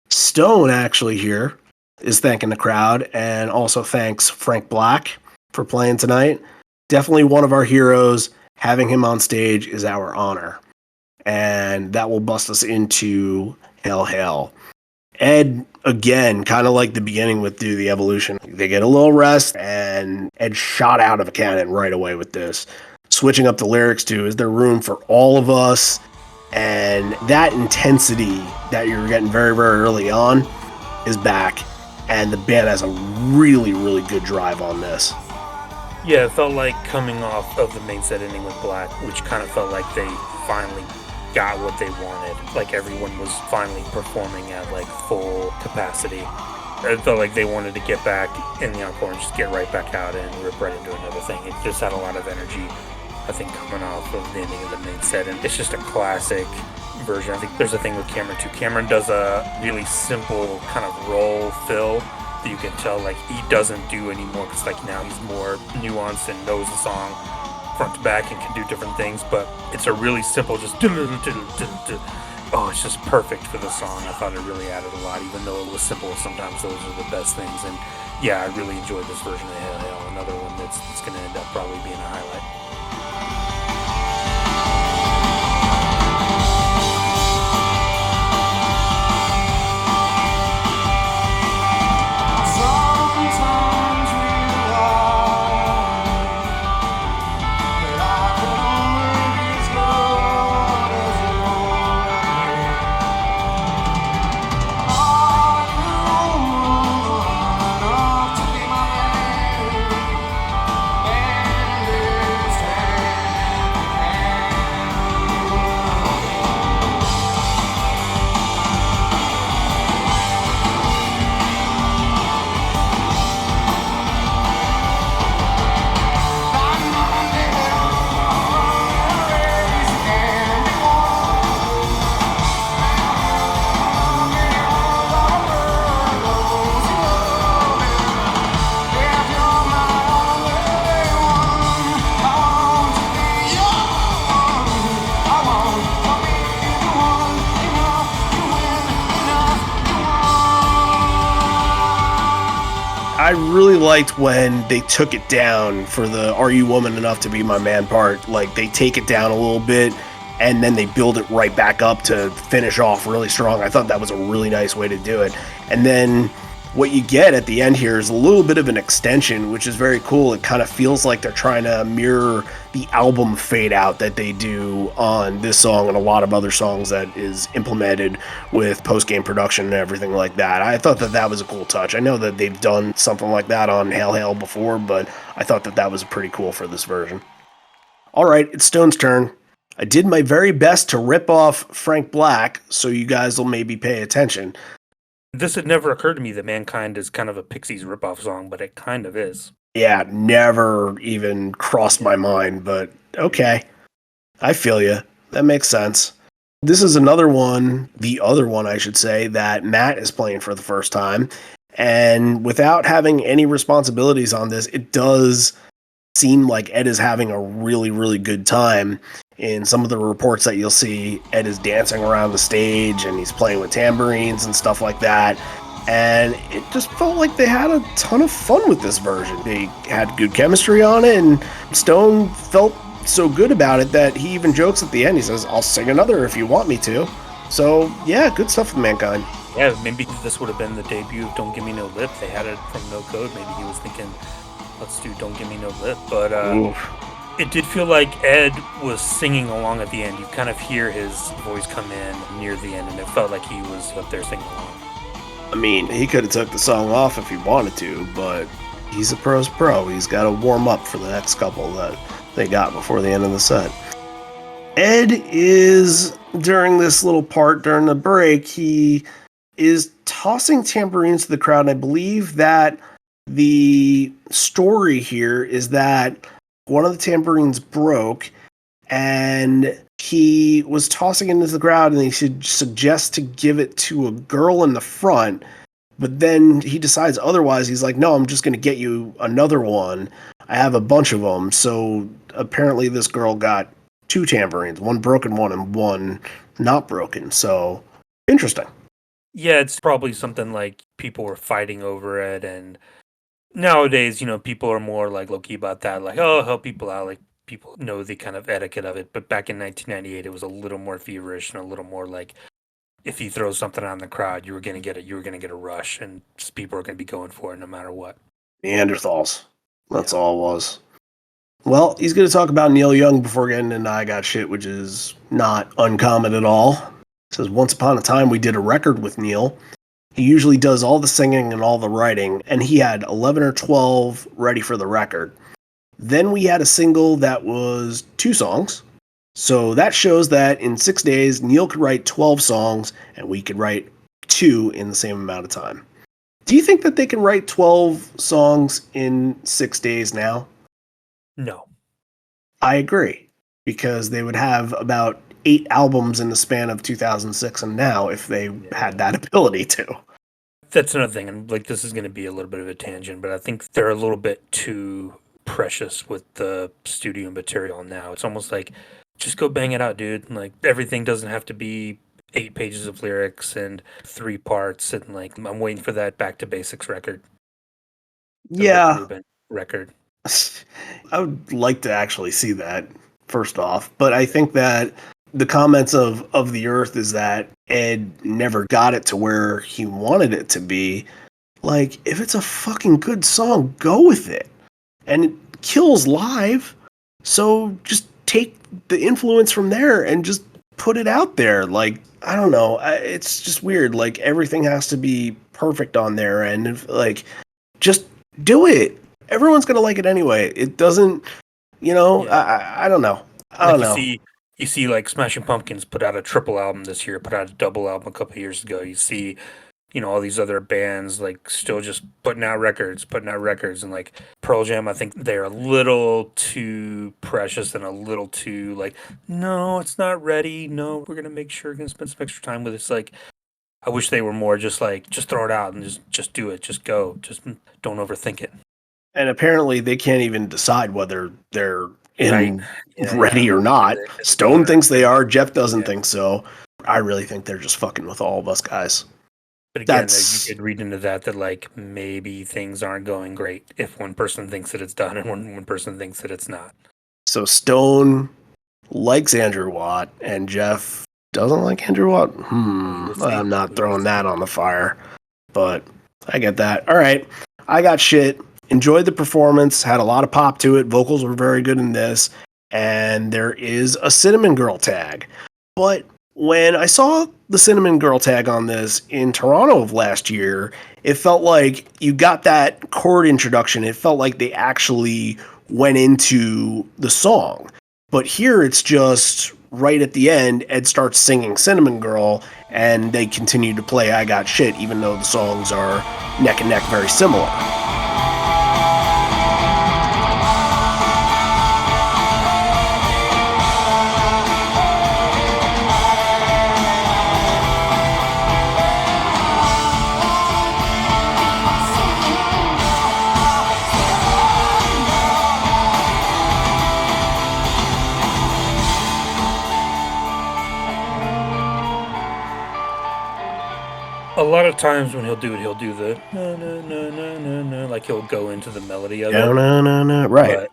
Stone actually here is thanking the crowd, and also thanks Frank Black for playing tonight. Definitely one of our heroes. Having him on stage is our honor, and that will bust us into Hail Hail. Ed, again, kind of like the beginning with Do the Evolution. They get a little rest, and Ed shot out of a cannon right away with this. Switching up the lyrics to Is There Room for All of Us? And that intensity that you're getting very, very early on is back. And the band has a really, really good drive on this. Yeah, it felt like coming off of the main set ending with Black, which kind of felt like they finally got what they wanted. Like everyone was finally performing at like full capacity. I felt like they wanted to get back in the encore and just get right back out and rip right into another thing. It just had a lot of energy, I think, coming off of the ending of the main set, and it's just a classic version. I think there's a thing with Cameron too. Cameron does a really simple kind of roll fill that you can tell like he doesn't do anymore, because like now he's more nuanced and knows the song front to back and can do different things, but it's a really simple just oh, it's just perfect for the song. I thought it really added a lot, even though it was simple. Sometimes those are the best things, and yeah, I really enjoyed this version of Hail Hail. Another one that's going to end up probably being a highlight. I really liked when they took it down for the "Are You Woman Enough to Be My Man" part. Like, they take it down a little bit and then they build it right back up to finish off really strong. I thought that was a really nice way to do it. And then what you get at the end here is a little bit of an extension, which is very cool. It kind of feels like they're trying to mirror the album fade out that they do on this song and a lot of other songs that is implemented with post-game production and everything like that. I thought that that was a cool touch. I know that they've done something like that on Hail Hail before, but I thought that that was pretty cool for this version. All right, it's Stone's turn. I did my very best to rip off Frank Black, so you guys will maybe pay attention. This had never occurred to me that Mankind is kind of a Pixies ripoff song, but it kind of is. Yeah, never even crossed my mind, but okay. I feel you. That makes sense. This is another one, the other one, I should say, that Matt is playing for the first time. And without having any responsibilities on this, it does seem like Ed is having a really, really good time. In some of the reports that you'll see, Ed is dancing around the stage and he's playing with tambourines and stuff like that. And it just felt like they had a ton of fun with this version. They had good chemistry on it, and Stone felt so good about it that he even jokes at the end. He says, "I'll sing another if you want me to." So, yeah, good stuff with Mankind. Yeah, maybe this would have been the debut of Don't Give Me No Lip. They had it from No Code. Maybe he was thinking, let's do Don't Give Me No Lip. But it did feel like Ed was singing along at the end. You kind of hear his voice come in near the end, and it felt like he was up there singing along. I mean, he could have took the song off if he wanted to, but he's a pro's pro. He's got to warm up for the next couple that they got before the end of the set. Ed is, during this little part, during the break, he is tossing tambourines to the crowd, and I believe that the story here is that one of the tambourines broke, and he was tossing it into the crowd, and he should suggest to give it to a girl in the front, but then he decides otherwise. He's like, no, I'm just going to get you another one. I have a bunch of them. So apparently this girl got two tambourines, one broken one and one not broken. So interesting. Yeah, it's probably something like people were fighting over it, and nowadays, people are more like low-key about that, like, oh, help people out, like, people know the kind of etiquette of it. But back in 1998, it was a little more feverish and a little more like, if you throw something on the crowd, you were going to get a rush, and just people are going to be going for it no matter what. Neanderthals. That's all it was. Well, he's going to talk about Neil Young before getting into I Got Shit, which is not uncommon at all. It says, once upon a time, we did a record with Neil. He usually does all the singing and all the writing, and he had 11 or 12 ready for the record. Then we had a single that was 2 songs. So that shows that in 6 days, Neil could write 12 songs, and we could write 2 in the same amount of time. Do you think that they can write 12 songs in 6 days now? No. I agree, because they would have about 8 albums in the span of 2006 and now if they had that ability to. That's another thing, and like this is going to be a little bit of a tangent, but I think they're a little bit too precious with the studio material now. It's almost like, just go bang it out, dude. Like, everything doesn't have to be 8 pages of lyrics and 3 parts, and like, I'm waiting for that Back to Basics record. The Rick Yeah. Rubin record. I would like to actually see that, first off, but I think that the comments of the Earth is that Ed never got it to where he wanted it to be. Like, if it's a fucking good song, go with it. And it kills live, so just take the influence from there and just put it out there. Like, I don't know, it's just weird. Like, everything has to be perfect on there, and if, like, just do it. Everyone's gonna like it anyway. It doesn't, you know. Yeah. I don't know. I don't know. You see, like, Smashing Pumpkins put out a triple album this year, put out a double album a couple of years ago. You see, all these other bands like still just putting out records, and like Pearl Jam, I think they're a little too precious and a little too like, no, it's not ready. No, we're gonna make sure we're gonna spend some extra time with it. It's like, I wish they were more just like, just throw it out and just do it, just go, just don't overthink it. And apparently, they can't even decide whether they're Right. Yeah, ready yeah. or not. They Stone are. thinks they are. Jeff doesn't Yeah. think so. I really think they're just fucking with all of us guys. But again, That's you could read into that like maybe things aren't going great if one person thinks that it's done and one person thinks that it's not. so Stone likes Andrew Watt and Jeff doesn't like Andrew Watt. We'll see. I'm not We will throwing see. that on the fire, but I get that. All right, I got shit. Enjoyed the performance. Had a lot of pop to it. Vocals were very good in this, and there is a Cinnamon Girl tag. But when I saw the Cinnamon Girl tag on this in Toronto of last year, it felt like you got that chord introduction. It felt like they actually went into the song. But here it's just right at the end, Ed starts singing Cinnamon Girl, and they continue to play I Got Shit, even though the songs are neck and neck very similar. A lot of times when he'll do it, he'll do the no no no no no no, like he'll go into the melody of it. No, right. But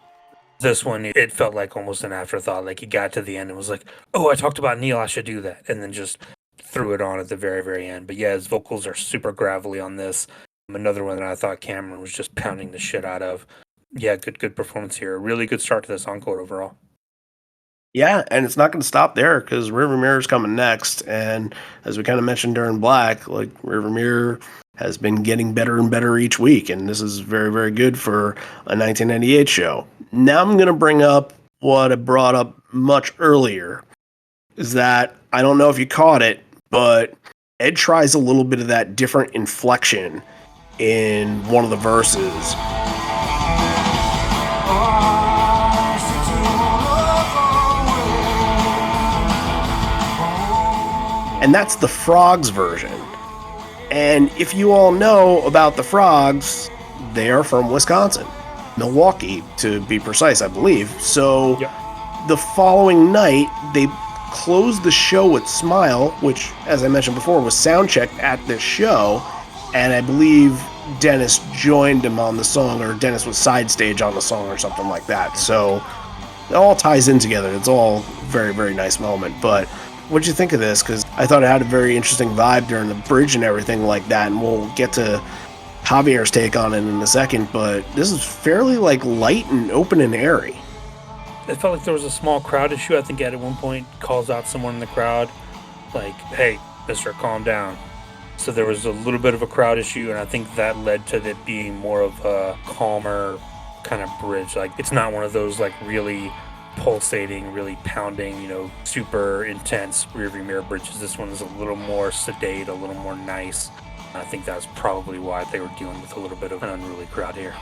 this one, it felt like almost an afterthought. Like he got to the end and was like, "Oh, I talked about Neil. I should do that," and then just threw it on at the very, very end. But yeah, his vocals are super gravelly on this. Another one that I thought Cameron was just pounding the shit out of. Yeah, good performance here. A really good start to this encore overall. Yeah, and it's not going to stop there because River Mirror's coming next. And as we kind of mentioned during Black, like River Mirror has been getting better and better each week. And this is very, very good for a 1998 show. Now I'm going to bring up what I brought up much earlier, is that I don't know if you caught it, but Ed tries a little bit of that different inflection in one of the verses. And that's the Frogs version. And if you all know about the Frogs, they are from Wisconsin. Milwaukee, to be precise, I believe. So the following night, they closed the show with Smile, which, as I mentioned before, was soundchecked at this show. And I believe Dennis joined him on the song, or Dennis was side stage on the song or something like that. So it all ties in together. It's all very, very nice moment. But what'd you think of this? Because I thought it had a very interesting vibe during the bridge and everything like that, and we'll get to Javier's take on it in a second, but this is fairly like light and open and airy. It felt like there was a small crowd issue. I think Ed at one point calls out someone in the crowd, like, "Hey, mister, calm down." So there was a little bit of a crowd issue, and I think that led to it being more of a calmer kind of bridge. Like, it's not one of those like really pulsating, really pounding, super intense rearview mirror bridges. This one is a little more sedate, a little more nice. I think that's probably why they were dealing with a little bit of an unruly crowd here.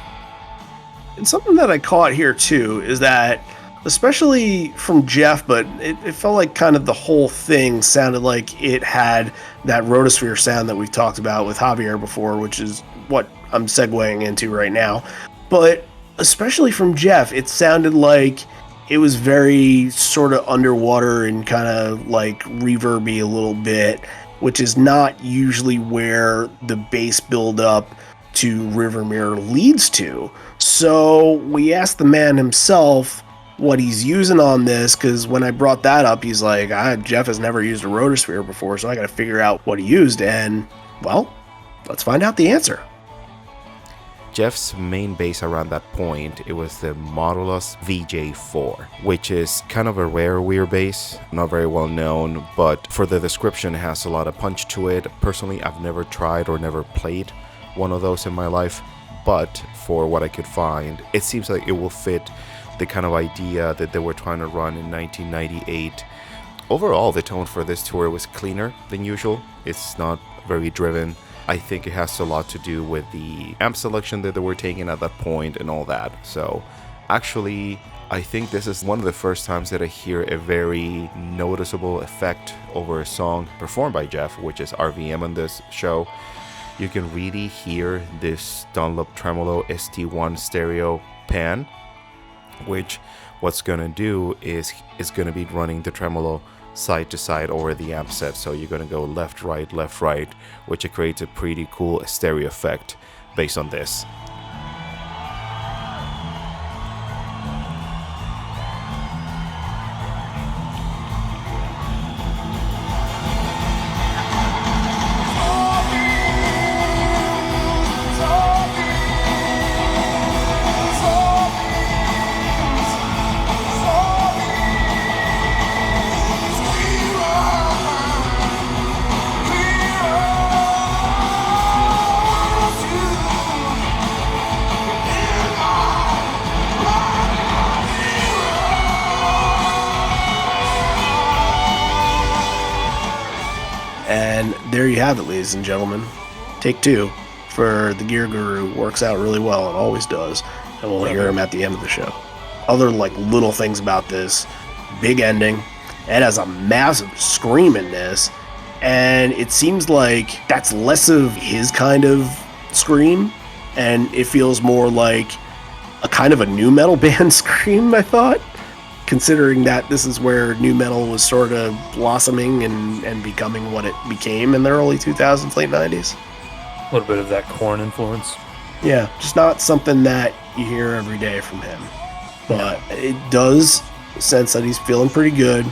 And something that I caught here too is that, especially from Jeff, but it felt like kind of the whole thing sounded like it had that rotosphere sound that we've talked about with Javier before, which is what I'm segueing into right now. But especially from Jeff, it sounded like it was very sort of underwater and kind of like reverby a little bit, which is not usually where the bass buildup to Rivermere leads to. So we asked the man himself what he's using on this, because when I brought that up, he's like, Jeff has never used a rotosphere before, so I got to figure out what he used. And, well, let's find out the answer. Jeff's main bass around that point, it was the Modulus VJ4, which is kind of a rare weird bass, not very well known, but for the description it has a lot of punch to it. Personally, I've never tried or never played one of those in my life, but for what I could find, it seems like it will fit the kind of idea that they were trying to run in 1998. Overall, the tone for this tour was cleaner than usual. It's not very driven. I think it has a lot to do with the amp selection that they were taking at that point and all that. So actually, I think this is one of the first times that I hear a very noticeable effect over a song performed by Jeff, which is RVM on this show. You can really hear this Dunlop Tremolo ST1 stereo pan, which what's going to do is going to be running the tremolo side to side over the amp set. So you're going to go left, right, which it creates a pretty cool stereo effect based on this. And there you have it, ladies and gentlemen. Take two for the Gear Guru. Works out really well. It always does. And we'll hear him at the end of the show. Other like little things about this. Big ending. It has a massive scream in this. And it seems like that's less of his kind of scream. And it feels more like a kind of a nu metal band scream, I thought. Considering that this is where nu metal was sort of blossoming and becoming what it became in the early 2000s, late 90s. A little bit of that Korn influence. Yeah, just not something that you hear every day from him. But it does sense that he's feeling pretty good.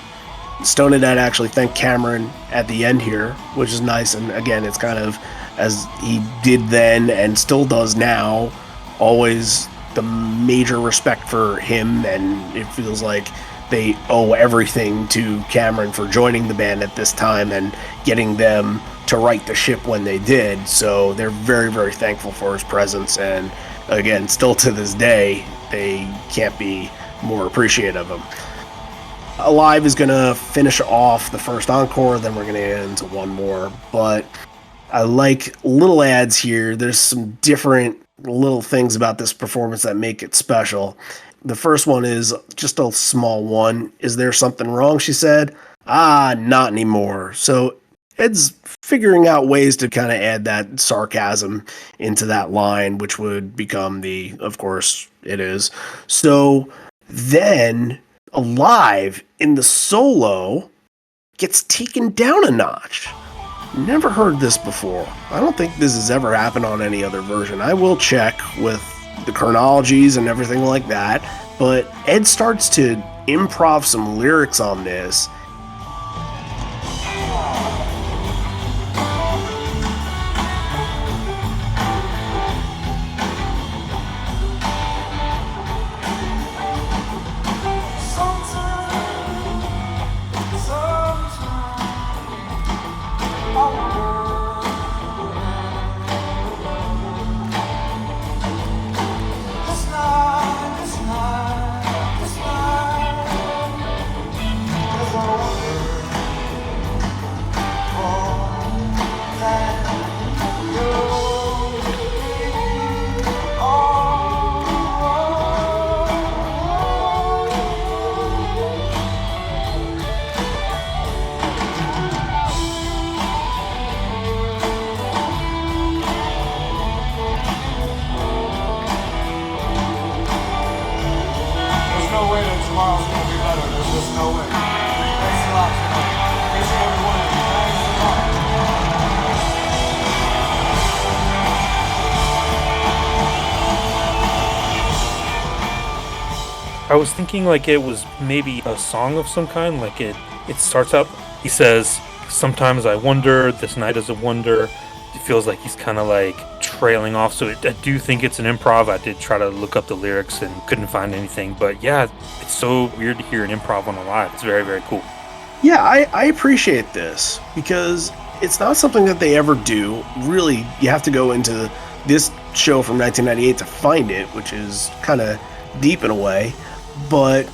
Stone and Ed actually thanked Cameron at the end here, which is nice. And again, it's kind of, as he did then and still does now, always the major respect for him, and it feels like they owe everything to Cameron for joining the band at this time and getting them to right the ship when they did. So they're very, very thankful for his presence, and again, still to this day, they can't be more appreciative of him. Alive is going to finish off the first encore, then we're going to get into one more, but I like little ads here. There's some different little things about this performance that make it special. The first one is just a small one. Is there something wrong? She said. Not anymore. So Ed's figuring out ways to kind of add that sarcasm into that line, which would become of course, it is. So then Alive in the solo gets taken down a notch. Never heard this before. I don't think this has ever happened on any other version. I will check with the chronologies and everything like that, but Ed starts to improv some lyrics on this. I was thinking like it was maybe a song of some kind. Like it starts out, he says, "Sometimes I wonder, this night is a wonder." It feels like he's kind of like trailing off. So I do think it's an improv. I did try to look up the lyrics and couldn't find anything. But yeah, it's so weird to hear an improv on a live. It's very, very cool. Yeah, I appreciate this because it's not something that they ever do. Really, you have to go into this show from 1998 to find it, which is kind of deep in a way. But,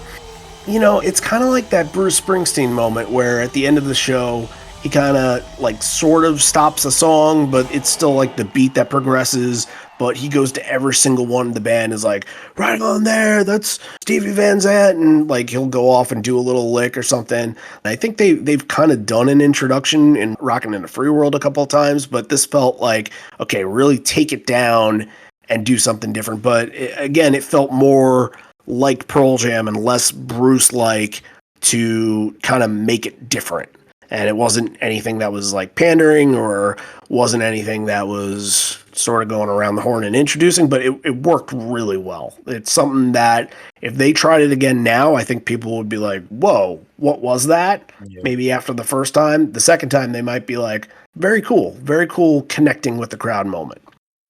you know, it's kind of like that Bruce Springsteen moment where at the end of the show, he kind of like sort of stops a song, but it's still like the beat that progresses. But he goes to every single one of the band is like, right on there, that's Stevie Van Zandt, and like he'll go off and do a little lick or something. I think they've kind of done an introduction in Rockin' in the Free World a couple of times, but this felt like, okay, really take it down and do something different. But again, it felt more like Pearl Jam and less Bruce-like to kind of make it different. And it wasn't anything that was like pandering or wasn't anything that was sort of going around the horn and introducing, but it worked really well. It's something that if they tried it again now, I think people would be like, whoa, what was that? Yeah. Maybe after the first time. The second time, they might be like, very cool connecting with the crowd moment.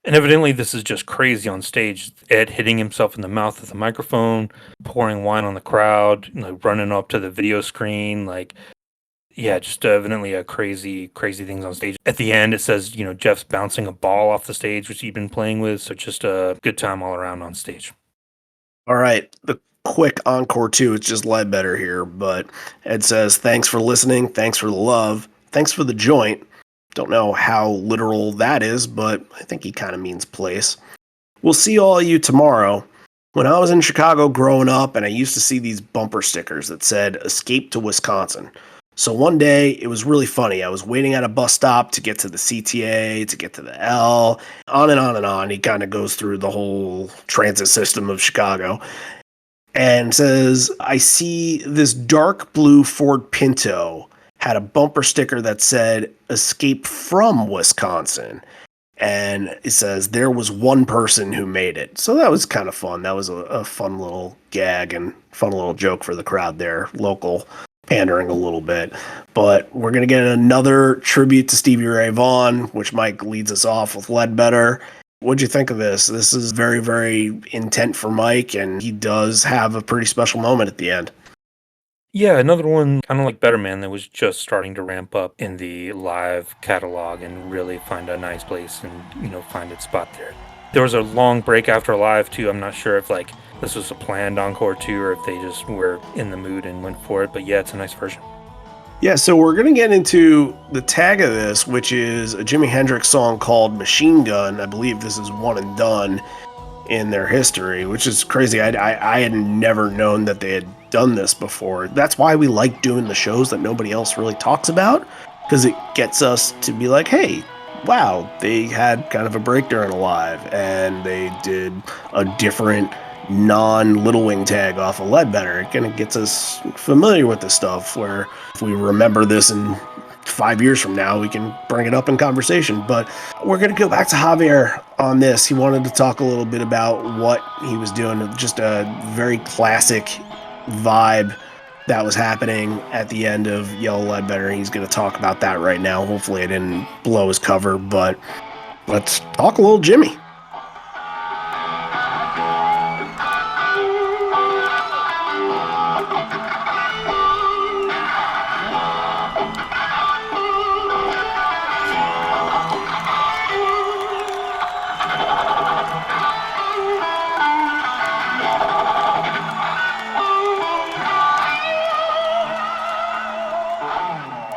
And evidently this is just crazy on stage. Ed hitting himself in the mouth with a microphone, pouring wine on the crowd, like running up to the video screen, like... Yeah, just evidently a crazy things on stage. At the end, it says, you know, Jeff's bouncing a ball off the stage, which he'd been playing with. So just a good time all around on stage. All right. The quick encore too. It's just Ledbetter here, but Ed says, thanks for listening. Thanks for the love. Thanks for the joint. Don't know how literal that is, but I think he kind of means place. We'll see all of you tomorrow. When I was in Chicago growing up, and I used to see these bumper stickers that said, escape to Wisconsin. So one day, it was really funny. I was waiting at a bus stop to get to the CTA, to get to the L, on and on and on. He kind of goes through the whole transit system of Chicago and says, I see this dark blue Ford Pinto had a bumper sticker that said, escape from Wisconsin. And it says, there was one person who made it. So that was kind of fun. That was a fun little gag and fun little joke for the crowd there, local. Pandering a little bit, but we're going to get another tribute to Stevie Ray Vaughan, which Mike leads us off with Ledbetter. What'd you think of this? This is very, very intent for Mike, and he does have a pretty special moment at the end. Yeah, another one kind of like Better Man that was just starting to ramp up in the live catalog and really find a nice place and, you know, find its spot there. There was a long break after live too. I'm not sure if like this was a planned encore too, or if they just were in the mood and went for it. But yeah, it's a nice version. Yeah, so we're going to get into the tag of this, which is a Jimi Hendrix song called Machine Gun. I believe this is one and done in their history, which is crazy. I had never known that they had done this before. That's why we like doing the shows that nobody else really talks about, because it gets us to be like, hey, wow, they had kind of a break during Alive, and they did a different non-Little Wing tag off of Ledbetter. It kind of gets us familiar with this stuff, where if we remember this in 5 years from now, we can bring it up in conversation. But we're going to go back to Javier on this. He wanted to talk a little bit about what he was doing, just a very classic vibe that was happening at the end of Yellow Ledbetter. He's going to talk about that right now. Hopefully I didn't blow his cover, but let's talk a little Jimmy.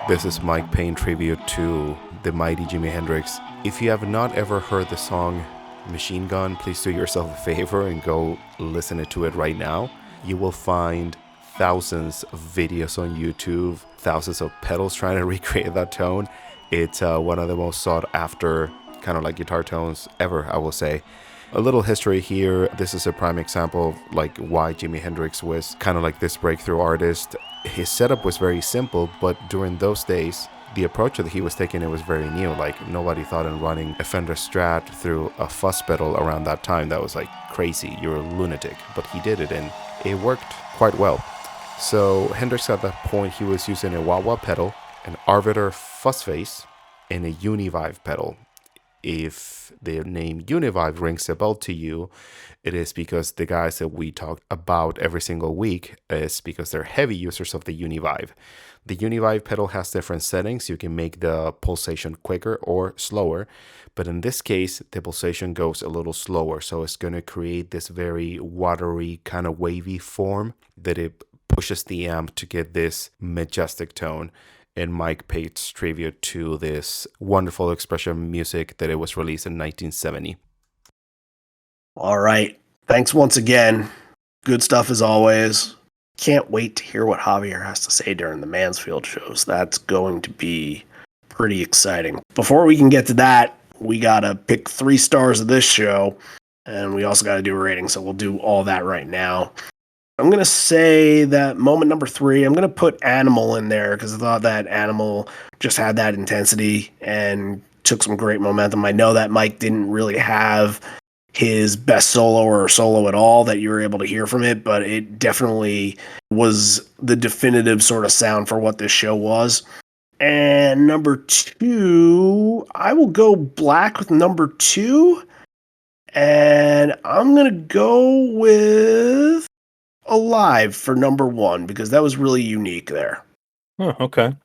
This is Mike paying tribute to the mighty Jimi Hendrix. If you have not ever heard the song Machine Gun, please do yourself a favor and go listen to it right now. You will find thousands of videos on YouTube, thousands of pedals trying to recreate that tone. It's one of the most sought after kind of like guitar tones ever, I will say. A little history here. This is a prime example of like why Jimi Hendrix was kind of like this breakthrough artist. His setup was very simple, but during those days, the approach that he was taking, it was very new. Like nobody thought in running a Fender Strat through a fuzz pedal around that time. That was like crazy. You're a lunatic. But he did it, and it worked quite well. So Hendrix at that point, he was using a wah-wah pedal, an Arbiter fuzzface, and a Univibe pedal. If the name Univibe rings a bell to you, it is because the guys that we talk about every single week is because they're heavy users of the Univibe. The Univibe pedal has different settings. You can make the pulsation quicker or slower, but in this case, the pulsation goes a little slower, so it's going to create this very watery, kind of wavy form that it pushes the amp to get this majestic tone. And Mike paid tribute to this wonderful expression music that it was released in 1970. All right. Thanks once again. Good stuff as always. Can't wait to hear what Javier has to say during the Mansfield shows. That's going to be pretty exciting. Before we can get to that, we got to pick 3 stars of this show, and we also got to do a rating, so we'll do all that right now. I'm going to say that moment number 3, I'm going to put Animal in there because I thought that Animal just had that intensity and took some great momentum. I know that Mike didn't really have his best solo or solo at all that you were able to hear from it, but it definitely was the definitive sort of sound for what this show was. And number 2, I will go Black with number 2, and I'm going to go with Alive for number 1 because that was really unique there. Oh, okay.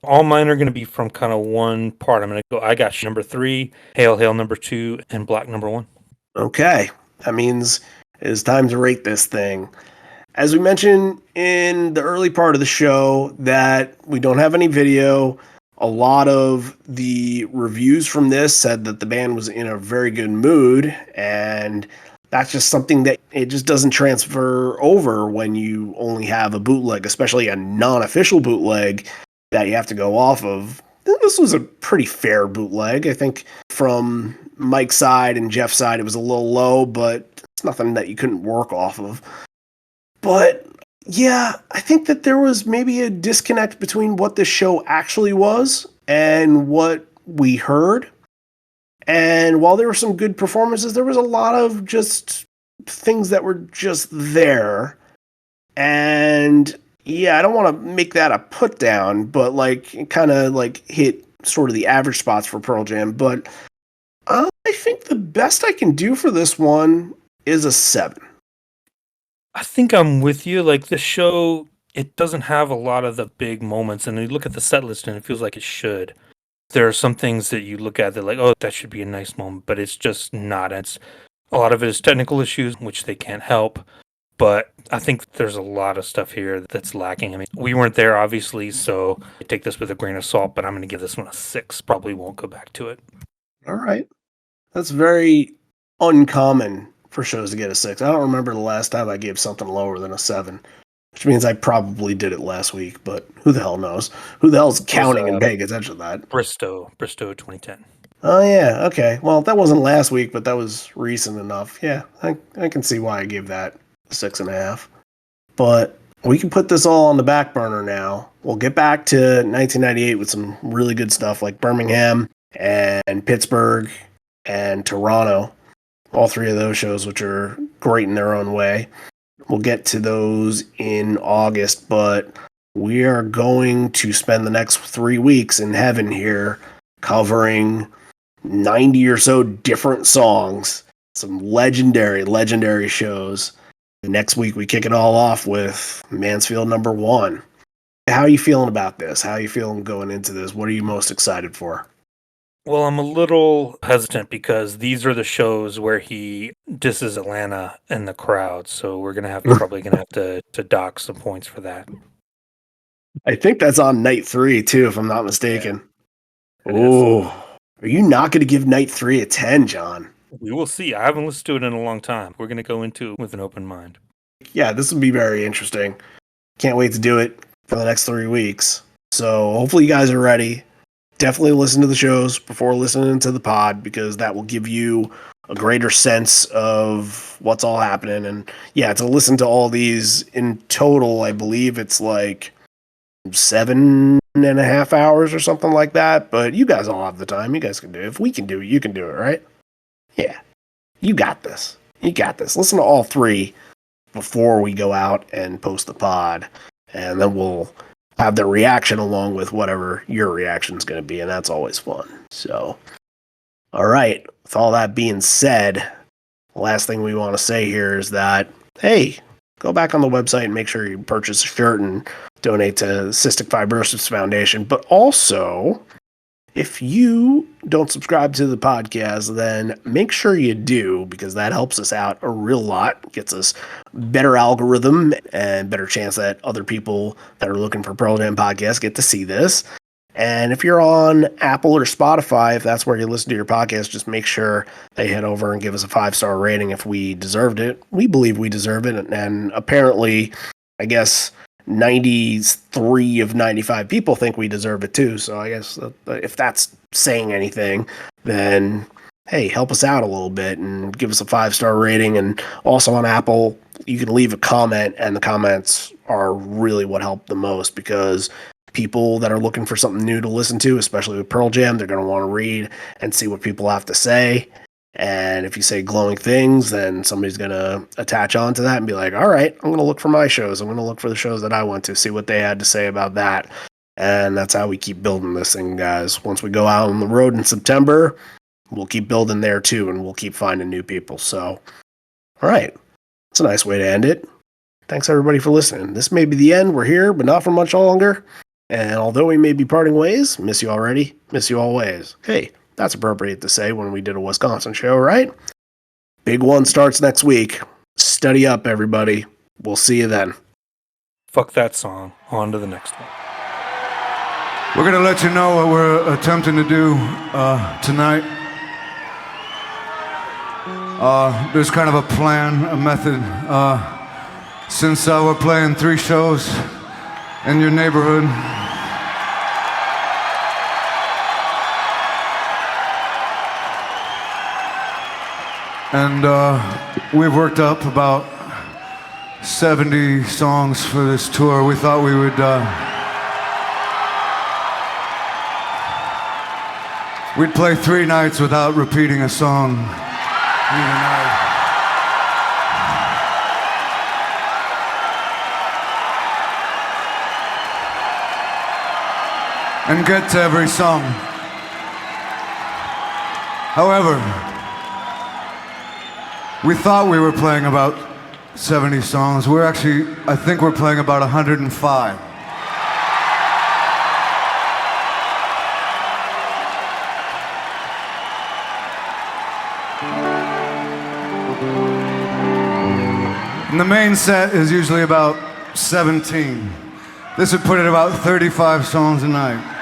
All mine are going to be from kind of one part. I'm going to go I Got You number 3, Hail Hail number 2, and Black number 1. Okay, that means it's time to rate this thing. As we mentioned in the early part of the show that we don't have any video, a lot of the reviews from this said that the band was in a very good mood, and that's just something that it just doesn't transfer over when you only have a bootleg, especially a non-official bootleg that you have to go off of. This was a pretty fair bootleg. I think from Mike's side and Jeff's side, it was a little low, but it's nothing that you couldn't work off of. But yeah, I think that there was maybe a disconnect between what this show actually was and what we heard. And while there were some good performances, there was a lot of just things that were just there. And yeah, I don't want to make that a put down, but like it kind of like hit sort of the average spots for Pearl Jam. But I think the best I can do for this one is a 7. I think I'm with you. Like the show, it doesn't have a lot of the big moments, and you look at the set list and it feels like it should. There are some things that you look at that like, oh, that should be a nice moment, but it's just not. It's a lot of it is technical issues, which they can't help. But I think there's a lot of stuff here that's lacking. I mean, we weren't there, obviously, so I take this with a grain of salt, but I'm going to give this one a 6. Probably won't go back to it. All right. That's very uncommon for shows to get a 6. I don't remember the last time I gave something lower than a 7, which means I probably did it last week, but who the hell knows? Who the hell's counting and paying attention to that? Bristow 2010. Oh, yeah. Okay. Well, that wasn't last week, but that was recent enough. Yeah, I can see why I gave that 6.5. But we can put this all on the back burner now. We'll get back to 1998 with some really good stuff like Birmingham and Pittsburgh and Toronto. All 3 of those shows, which are great in their own way. We'll get to those in August, but we are going to spend the next 3 weeks in heaven here covering 90 or so different songs, some legendary shows. Next week, we kick it all off with Mansfield number 1. How are you feeling about this? How are you feeling going into this? What are you most excited for? Well, I'm a little hesitant because these are the shows where he disses Atlanta in the crowd, so we're probably gonna have to dock some points for that. I think that's on night 3 too, if I'm not mistaken. Yeah. Oh, are you not going to give night 3 a 10, John? We will see. I haven't listened to it in a long time. We're gonna go into it with an open mind. Yeah, this will be very interesting. Can't wait to do it for the next 3 weeks. So hopefully you guys are ready. Definitely listen to the shows before listening to the pod because that will give you a greater sense of what's all happening. And yeah, to listen to all these in total, I believe it's like 7.5 hours or something like that. But you guys all have the time. You guys can do it. If we can do it, you can do it, right? Yeah. You got this. You got this. Listen to all 3 before we go out and post the pod. And then we'll have their reaction along with whatever your reaction is going to be. And that's always fun. So, all right. With all that being said, the last thing we want to say here is that, hey, go back on the website and make sure you purchase a shirt and donate to Cystic Fibrosis Foundation. But also, if you don't subscribe to the podcast, then make sure you do, because that helps us out a real lot. Gets us better algorithm and better chance that other people that are looking for Pearl Jam podcasts get to see this. And if you're on Apple or Spotify, if that's where you listen to your podcast, just make sure they head over and give us a 5-star rating if we deserved it. We believe we deserve it. And apparently, I guess 93 of 95 people think we deserve it too. So I guess if that's saying anything, then hey, help us out a little bit and give us a 5-star rating. And also on Apple, you can leave a comment, and the comments are really what help the most, because people that are looking for something new to listen to, especially with Pearl Jam, they're going to want to read and see what people have to say. And if you say glowing things, then somebody's going to attach on to that and be like, all right, I'm going to look for my shows. I'm going to look for the shows that I went to, see what they had to say about that. And that's how we keep building this thing, guys. Once we go out on the road in September, we'll keep building there too, and we'll keep finding new people. So, all right. That's a nice way to end it. Thanks, everybody, for listening. This may be the end. We're here, but not for much longer. And although we may be parting ways, miss you already, miss you always. Hey, that's appropriate to say when we did a Wisconsin show, right? Big one starts next week. Study up, everybody. We'll see you then. Fuck that song. On to the next one. We're going to let you know what we're attempting to do tonight. There's kind of a plan, a method. Since we're playing 3 shows in your neighborhood, and we've worked up about 70 songs for this tour. We thought we would we'd play 3 nights without repeating a song either night. And get to every song. However, we thought we were playing about 70 songs. I think we're playing about 105. And the main set is usually about 17. This would put it about 35 songs a night.